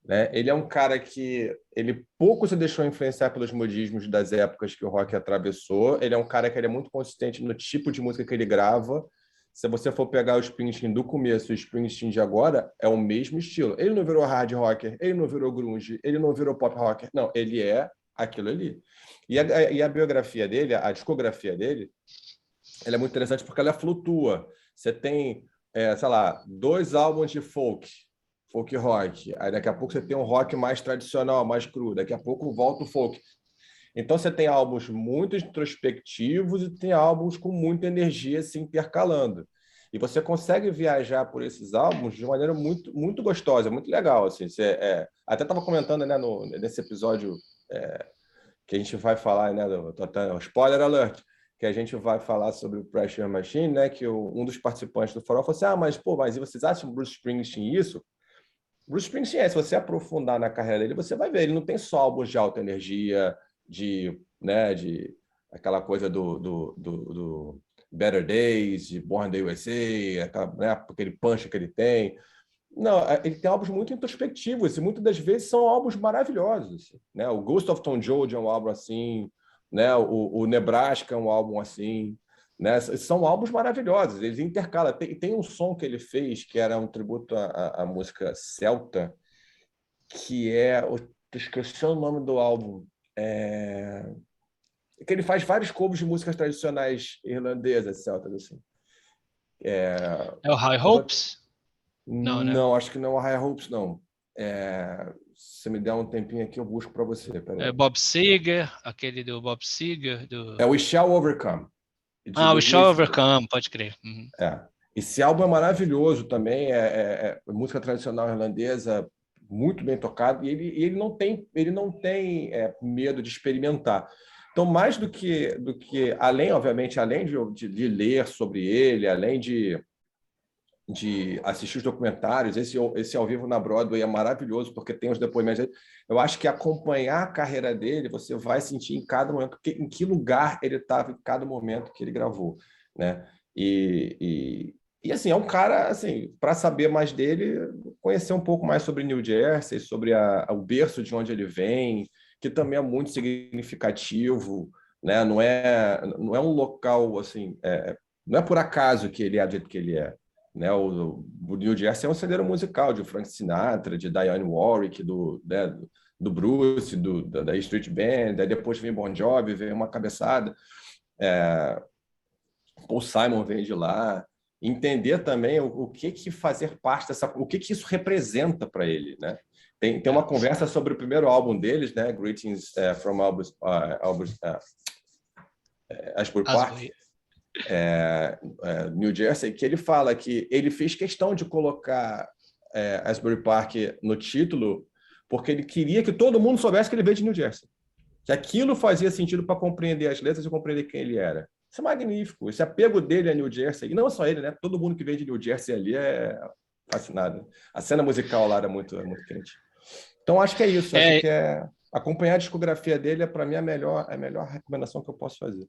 né? Ele é um cara que ele pouco se deixou influenciar pelos modismos das épocas que o rock atravessou. Ele é um cara que ele é muito consistente no tipo de música que ele grava. Se você for pegar o Springsteen do começo e o Springsteen de agora, é o mesmo estilo. Ele não virou hard rocker, ele não virou grunge, ele não virou pop rocker. Não, ele é aquilo ali. E a biografia dele, a discografia dele, ela é muito interessante porque ela flutua. Você tem, sei lá, 2 álbuns de folk rock. Aí daqui a pouco você tem um rock mais tradicional, mais cru. Daqui a pouco volta o folk. Então você tem álbuns muito introspectivos e tem álbuns com muita energia se intercalando. E você consegue viajar por esses álbuns de maneira muito, muito gostosa, muito legal. Assim. Até estava comentando, né, nesse episódio que a gente vai falar, né, spoiler alert, que a gente vai falar sobre o Pressure Machine, né, que um dos participantes do Farol falou assim, mas e vocês acham Bruce Springsteen isso? Bruce Springsteen, se você aprofundar na carreira dele, você vai ver, ele não tem só álbuns de alta energia, de aquela coisa do Better Days, de Born in the USA, aquele punch que ele tem. Não, ele tem álbuns muito introspectivos e muitas das vezes são álbuns maravilhosos, né? O Ghost of Tom Joad é um álbum assim, né? O Nebraska é um álbum assim, né? São álbuns maravilhosos, eles intercalam. Tem um som que ele fez que era um tributo à música celta, que esqueci o nome do álbum, que ele faz vários covers de músicas tradicionais irlandesas, celtas assim. É o High Hopes? Não, né? Não, acho que não é High Hopes, não. Se me der um tempinho aqui, eu busco para você. É Bob Seger, aquele do Bob Seger. É o We Shall Overcome, de O Shall 2006. Overcome, pode crer. Uhum. Esse álbum é maravilhoso também, é música tradicional irlandesa, muito bem tocado, e ele não tem medo de experimentar. Então, mais do que obviamente, além de ler sobre ele, além de assistir os documentários, esse ao vivo na Broadway é maravilhoso, porque tem os depoimentos dele. Eu acho que acompanhar a carreira dele, você vai sentir em cada momento, em que lugar ele estava em cada momento que ele gravou, né? E assim, é um cara, assim, para saber mais dele, conhecer um pouco mais sobre New Jersey, sobre o berço de onde ele vem, que também é muito significativo, né? Não é um local, assim, não é por acaso que ele é do jeito que ele é, né? O New Jersey é um celeiro musical de Frank Sinatra, de Dionne Warwick, do Bruce, da Street Band, aí depois vem Bon Jovi, vem uma cabeçada, Paul Simon vem de lá. Entender também o que fazer parte o que isso representa para ele, né? Tem uma conversa sobre o primeiro álbum deles, né? Greetings from Asbury Park, New Jersey, que ele fala que ele fez questão de colocar Asbury Park no título porque ele queria que todo mundo soubesse que ele veio de New Jersey, que aquilo fazia sentido para compreender as letras e compreender quem ele era. Isso é magnífico, esse apego dele a New Jersey, e não só ele, né? Todo mundo que vem de New Jersey ali é fascinado. A cena musical lá era muito quente. Então, acho que é isso. Acho que acompanhar a discografia dele, para mim, é a melhor recomendação que eu posso fazer.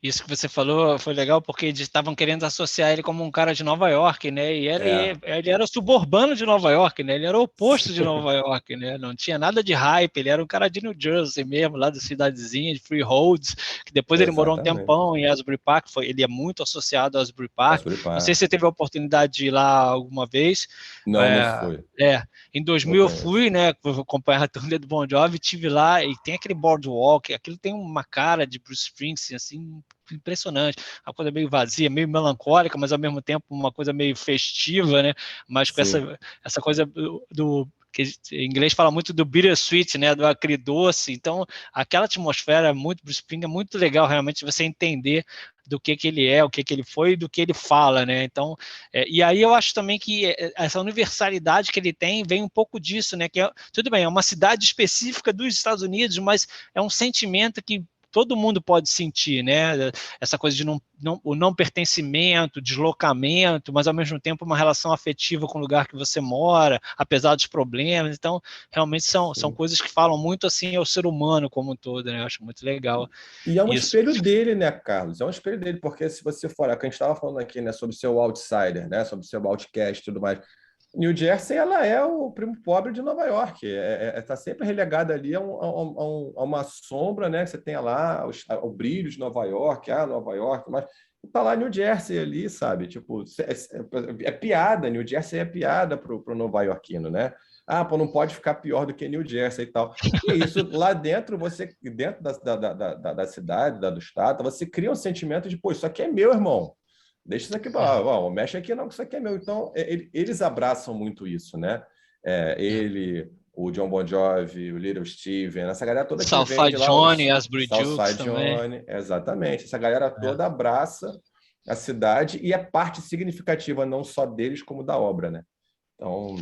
Isso que você falou foi legal porque eles estavam querendo associar ele como um cara de Nova York, né? E ele era o suburbano de Nova York, né? Ele era o oposto de Nova York, né? Não tinha nada de hype, ele era um cara de New Jersey mesmo, lá da cidadezinha de Freeholds, que depois ele morou um tempão em Asbury Park, ele é muito associado a Asbury Park. Não sei se você teve a oportunidade de ir lá alguma vez. Não fui. Em 2000 eu fui, né? Acompanhar a turnê do Bon Jovi, estive lá e tem aquele boardwalk, aquilo tem uma cara de Bruce Springsteen, assim, impressionante, uma coisa meio vazia, meio melancólica, mas ao mesmo tempo uma coisa meio festiva, né? Mas com essa coisa que em inglês fala muito do bittersweet, né? Do agridoce. Então, aquela atmosfera muito Bruce Springsteen, é muito legal realmente você entender do que ele é, o que ele foi e do que ele fala, né? Então, e aí eu acho também que essa universalidade que ele tem vem um pouco disso, né? Que tudo bem, é uma cidade específica dos Estados Unidos, mas é um sentimento que todo mundo pode sentir, né? Essa coisa de o não pertencimento, deslocamento, mas ao mesmo tempo uma relação afetiva com o lugar que você mora, apesar dos problemas. Então, realmente são coisas que falam muito assim ao ser humano como um todo, né? Eu acho muito legal. E é um espelho dele, né, Carlos? É um espelho dele, porque se você for, a gente estava falando aqui, né, sobre ser o outsider, né, sobre ser o outcast e tudo mais. New Jersey, ela é o primo pobre de Nova York. Tá sempre relegada ali a uma sombra, né? Você tem lá o brilho de Nova York, Nova York, mas tá lá New Jersey ali, sabe? Tipo, é piada, New Jersey é piada pro nova-iorquino, né? Pô, não pode ficar pior do que New Jersey e tal. E isso lá dentro, dentro da cidade, do estado, você cria um sentimento de, pô, isso aqui é meu, irmão. Deixa isso aqui, mexe aqui não, que isso aqui é meu. Então, eles abraçam muito isso, né? Ele, o John Bon Jovi, o Little Steven, essa galera toda que vem de Southside lá, Johnny, Asbury Jukes Southside também. Johnny, exatamente. Essa galera toda abraça a cidade e é parte significativa não só deles, como da obra, né? Então,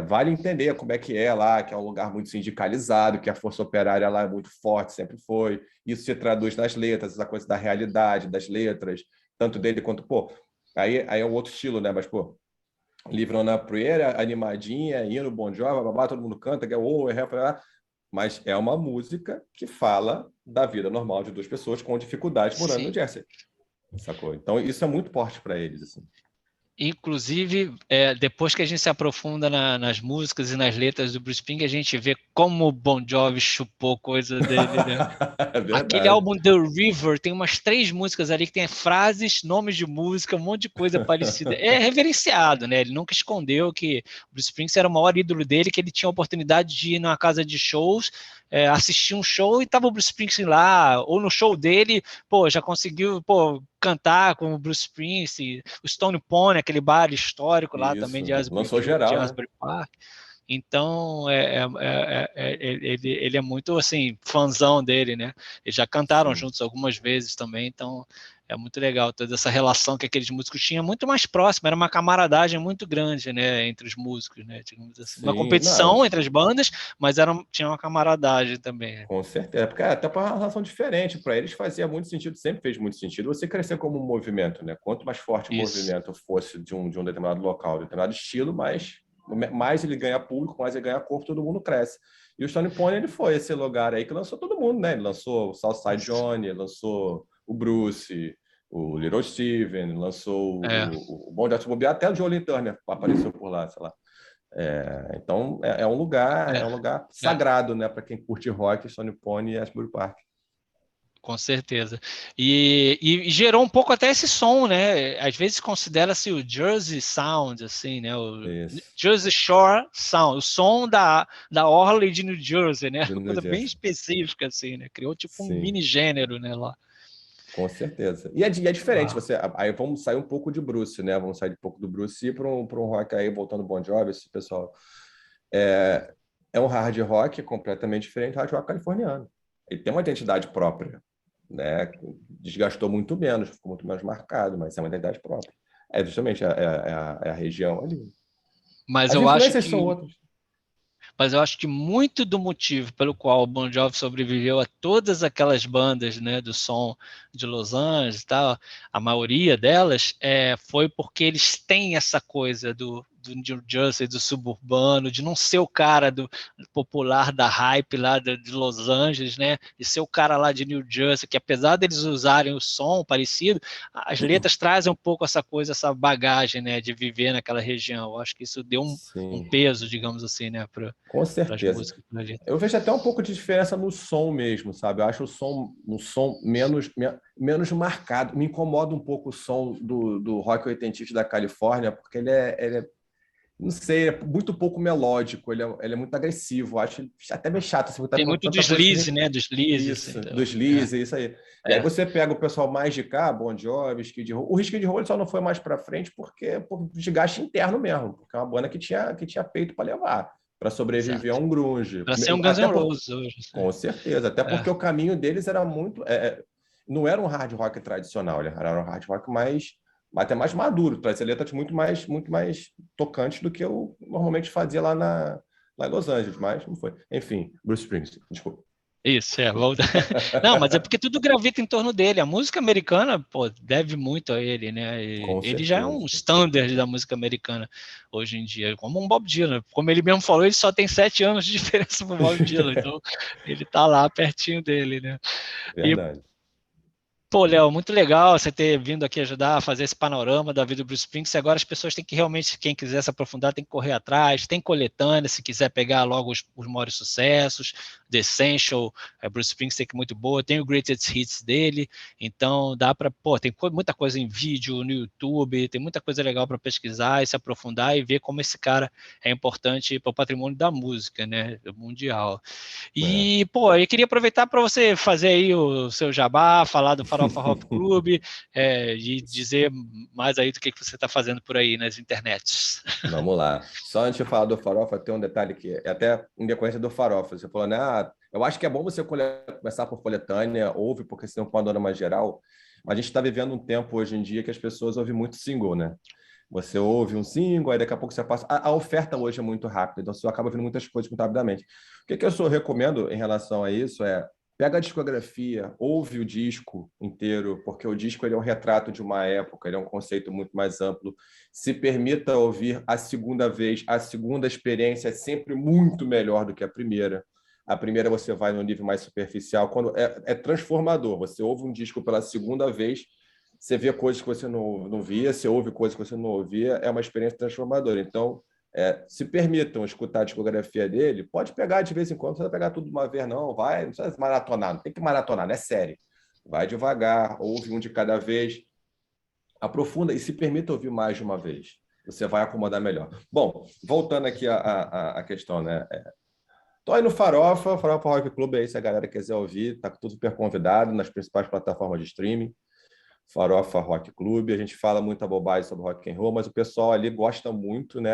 vale entender como é que é lá, que é um lugar muito sindicalizado, que a força operária lá é muito forte, sempre foi. Isso se traduz nas letras, essa coisa da realidade, das letras, tanto dele quanto, pô, aí é um outro estilo, né? Mas, pô, Livre on a Prayer, animadinha, hino, Bon Jovi, babá, todo mundo canta, que é mas é uma música que fala da vida normal de duas pessoas com dificuldade morando no Sim. Jersey, sacou? Então, isso é muito forte para eles, assim. Inclusive, depois que a gente se aprofunda nas músicas e nas letras do Bruce Springsteen, a gente vê como o Bon Jovi chupou coisa dele, né? É Aquele verdade. álbum The River tem umas 3 músicas ali que tem frases, nomes de música, um monte de coisa parecida. É reverenciado, né? Ele nunca escondeu que o Bruce Springsteen era o maior ídolo dele, que ele tinha a oportunidade de ir numa casa de shows, assistir um show e tava o Bruce Springsteen lá, ou no show dele, pô, já conseguiu, pô, cantar com o Bruce Springsteen, o Stone Pony, aquele bar histórico lá também Isso, de Asbury, lançou de geral, né? Asbury Park. Então, ele é muito, assim, fãzão dele, né? Eles já cantaram Sim. juntos algumas vezes também, então é muito legal toda essa relação que aqueles músicos tinham, muito mais próxima, era uma camaradagem muito grande, né, entre os músicos, né, digamos assim. Uma Sim, não, competição entre as bandas, mas tinha uma camaradagem também. Né? com certeza. Porque até para uma relação diferente, para eles fazia muito sentido, sempre fez muito sentido você crescer como um movimento, né? Quanto mais forte o Isso. movimento fosse de um determinado local, de um determinado estilo, mais ele ganha público, mais ele ganha corpo, todo mundo cresce. E o Stone Pony, ele foi esse lugar aí que lançou todo mundo, né? Ele lançou o Southside Johnny, ele lançou o Bruce, o Little Steven, lançou o Bon Jovi, até o Joe Turner apareceu por lá, sei lá. Então é um lugar É. sagrado, né, para quem curte rock, Stone Pony e Asbury Park. Com certeza. E gerou um pouco até esse som, né? Às vezes considera-se o Jersey Sound, assim, né? O Isso. Jersey Shore Sound, o som da orla de New Jersey, né? De Uma New coisa bem Jersey. específica, assim, né? Criou tipo um Sim, mini gênero, né, lá. com certeza. E é diferente, Ah, aí vamos sair um pouco de Bruce, né? Vamos sair um pouco do Bruce e ir para um rock aí, voltando ao Bon Jovi, esse pessoal. É, é um hard rock completamente diferente do hard rock californiano. Ele tem uma identidade própria, né? Desgastou muito menos, ficou muito menos marcado, mas é uma identidade própria. É justamente a região ali. mas As eu acho influências são que outras. Mas eu acho que muito do motivo pelo qual o Bon Jovi sobreviveu a todas aquelas bandas, né, do som de Los Angeles e tal, a maioria delas, foi porque eles têm essa coisa do New Jersey, do suburbano, de não ser o cara do popular da hype lá de Los Angeles, né, de ser o cara lá de New Jersey, que apesar deles usarem o som parecido, as letras trazem um pouco essa coisa, essa bagagem, né, de viver naquela região. Eu acho que isso deu um Sim, peso, digamos assim, né, para com as certeza. músicas ali. Eu vejo até um pouco de diferença no som mesmo, sabe? Eu acho um som menos marcado. Me incomoda um pouco o som do rock oitentista da Califórnia, porque não sei, é muito pouco melódico, ele é muito agressivo. Eu acho até meio chato, assim, Tem muito tanta coisa deslize, né? Deslize, assim. isso, Então, dos Liz, isso aí. E aí é, você pega o pessoal mais de cá, Bon Jovi, Skid Row. O Skid Row ele só não foi mais para frente porque por desgaste interno mesmo, porque é uma banda que tinha peito para levar, para sobreviver a exato. um grunge. Para ser um Guns Até N' por, Roses hoje. Assim. com certeza, até porque o caminho deles era muito. Não era um hard rock tradicional, ele era um hard rock até mais maduro, trazia letras muito mais tocantes do que eu normalmente fazia lá em Los Angeles, mas não foi. Enfim, Bruce Springsteen, desculpa. Isso, volta. Não, mas é porque tudo gravita em torno dele. A música americana, pô, deve muito a ele, né? E Com ele já é certeza. um standard da música americana hoje em dia, como um Bob Dylan. Como ele mesmo falou, ele só tem 7 anos de diferença pro Bob Dylan, então ele tá lá pertinho dele, né? E Verdade. Pô, Léo, muito legal você ter vindo aqui ajudar a fazer esse panorama da vida do Bruce Springsteen. Agora as pessoas têm que realmente, quem quiser se aprofundar, tem que correr atrás, tem coletânea, se quiser pegar logo os maiores sucessos, The Essential, Bruce Springsteen, que é muito boa, tem o Greatest Hits dele, então dá para, tem muita coisa em vídeo no YouTube, tem muita coisa legal para pesquisar e se aprofundar e ver como esse cara é importante para o patrimônio da música, né, mundial. E, eu queria aproveitar para você fazer aí o seu jabá, falar do Farofa Rock Club, e dizer mais aí do que você está fazendo por aí nas internets. Vamos lá. Só antes de falar do Farofa, tem um detalhe que é até em decorrência do Farofa. Você falou, né? Eu acho que é bom você começar por coletânea, ouve, porque senão com a panorama geral. Mas a gente está vivendo um tempo hoje em dia que as pessoas ouvem muito single, né? Você ouve um single, aí daqui a pouco você passa. A oferta hoje é muito rápida, então você acaba ouvindo muitas coisas muito rapidamente. O que eu só recomendo em relação a isso é pega a discografia, ouve o disco inteiro, porque o disco ele é um retrato de uma época, ele é um conceito muito mais amplo. Se permita ouvir a segunda vez, a segunda experiência é sempre muito melhor do que a primeira. A primeira você vai no nível mais superficial, quando é transformador. Você ouve um disco pela segunda vez, você vê coisas que você não via, você ouve coisas que você não ouvia, é uma experiência transformadora. Então, se permitam escutar a discografia dele, pode pegar de vez em quando, não precisa pegar tudo de uma vez, não precisa maratonar, não tem que maratonar, não é série. Vai devagar, ouve um de cada vez, aprofunda e se permita ouvir mais de uma vez. Você vai acomodar melhor. Bom, voltando aqui à questão, né? Tô aí no Farofa Rock Club, aí se a galera quiser ouvir, tá tudo super convidado nas principais plataformas de streaming. Farofa Rock Club, a gente fala muita bobagem sobre rock and roll, mas o pessoal ali gosta muito, né?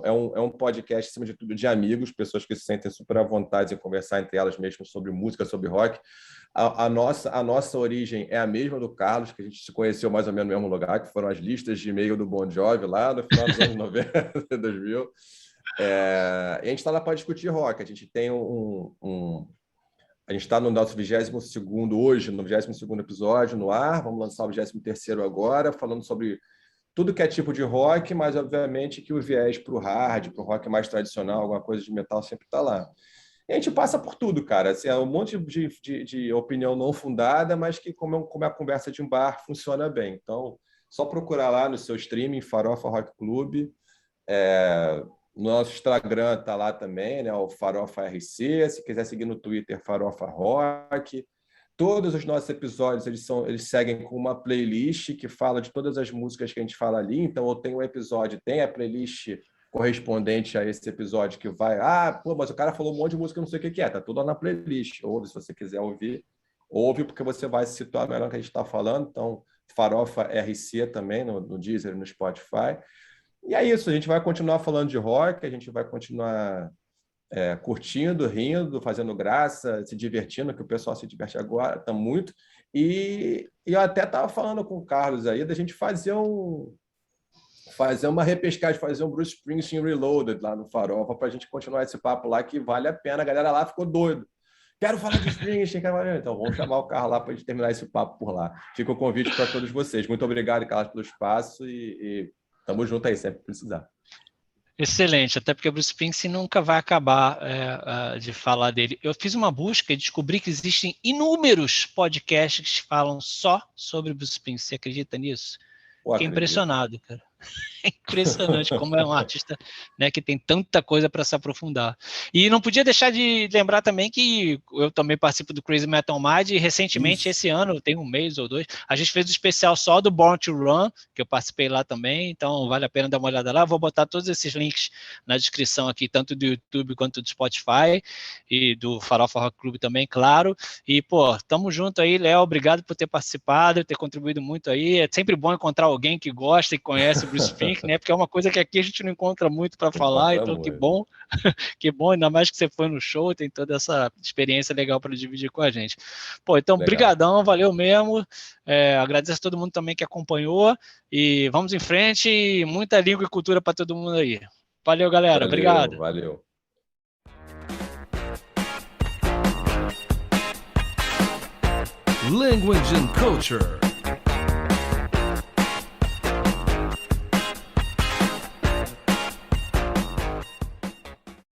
É um podcast, acima de tudo, de amigos, pessoas que se sentem super à vontade em conversar entre elas mesmas sobre música, sobre rock. A nossa origem é a mesma do Carlos, que a gente se conheceu mais ou menos no mesmo lugar, que foram as listas de e-mail do Bon Jovi, lá no final dos anos 90, 2000. E a gente está lá para discutir rock. A gente tem a gente está no nosso 22º hoje, no 22º episódio no ar, vamos lançar o 23º agora, falando sobre tudo que é tipo de rock, mas obviamente que o viés para o hard, para o rock mais tradicional, alguma coisa de metal sempre está lá. E a gente passa por tudo, cara. Assim, é um monte de opinião não fundada, mas que, como é a conversa de um bar, funciona bem. Então, só procurar lá no seu streaming, Farofa Rock Club. No nosso Instagram está lá também, né? O Farofa RC. Se quiser seguir no Twitter, Farofa Rock. Todos os nossos episódios eles seguem com uma playlist que fala de todas as músicas que a gente fala ali. Então, eu tenho um episódio, tem a playlist correspondente a esse episódio que vai... mas o cara falou um monte de música, não sei o que é. Tá tudo lá na playlist. Ouve, se você quiser ouvir. Ouve, porque você vai se situar melhor no que a gente está falando. Então, Farofa RC também, no Deezer, no Spotify. E é isso, a gente vai continuar falando de rock, a gente vai continuar curtindo, rindo, fazendo graça, se divertindo, que o pessoal se diverte agora, tá muito. E eu até estava falando com o Carlos aí da gente fazer uma repescagem, fazer um Bruce Springsteen Reloaded lá no Farofa, para a gente continuar esse papo lá, que vale a pena. A galera lá ficou doido. Quero falar de Springsteen, então vamos chamar o Carlos lá para a gente terminar esse papo por lá. Fica o convite para todos vocês. Muito obrigado, Carlos, pelo espaço e tamo junto aí, sempre que precisar. Excelente, até porque o Bruce Springsteen nunca vai acabar de falar dele. Eu fiz uma busca e descobri que existem inúmeros podcasts que falam só sobre o Bruce Springsteen. Você acredita nisso? Fiquei impressionado, cara. É impressionante como é um artista, né, que tem tanta coisa para se aprofundar. E não podia deixar de lembrar também que eu também participo do Crazy Metal Mind e recentemente, esse ano, tem um mês ou dois, a gente fez um especial só do Born to Run, que eu participei lá também, então vale a pena dar uma olhada lá. Vou botar todos esses links na descrição aqui, tanto do YouTube quanto do Spotify e do Farofa Rock Club também, claro. E, tamo junto aí, Léo, obrigado por ter participado, ter contribuído muito aí. É sempre bom encontrar alguém que gosta e conhece o Bruce Springsteen, né? Porque é uma coisa que aqui a gente não entra muito para falar, então que bom, ainda mais que você foi no show, tem toda essa experiência legal para dividir com a gente. Então, brigadão, valeu mesmo, agradeço a todo mundo também que acompanhou, e vamos em frente, muita língua e cultura para todo mundo aí. Valeu, galera, obrigado. Valeu. Language and Culture.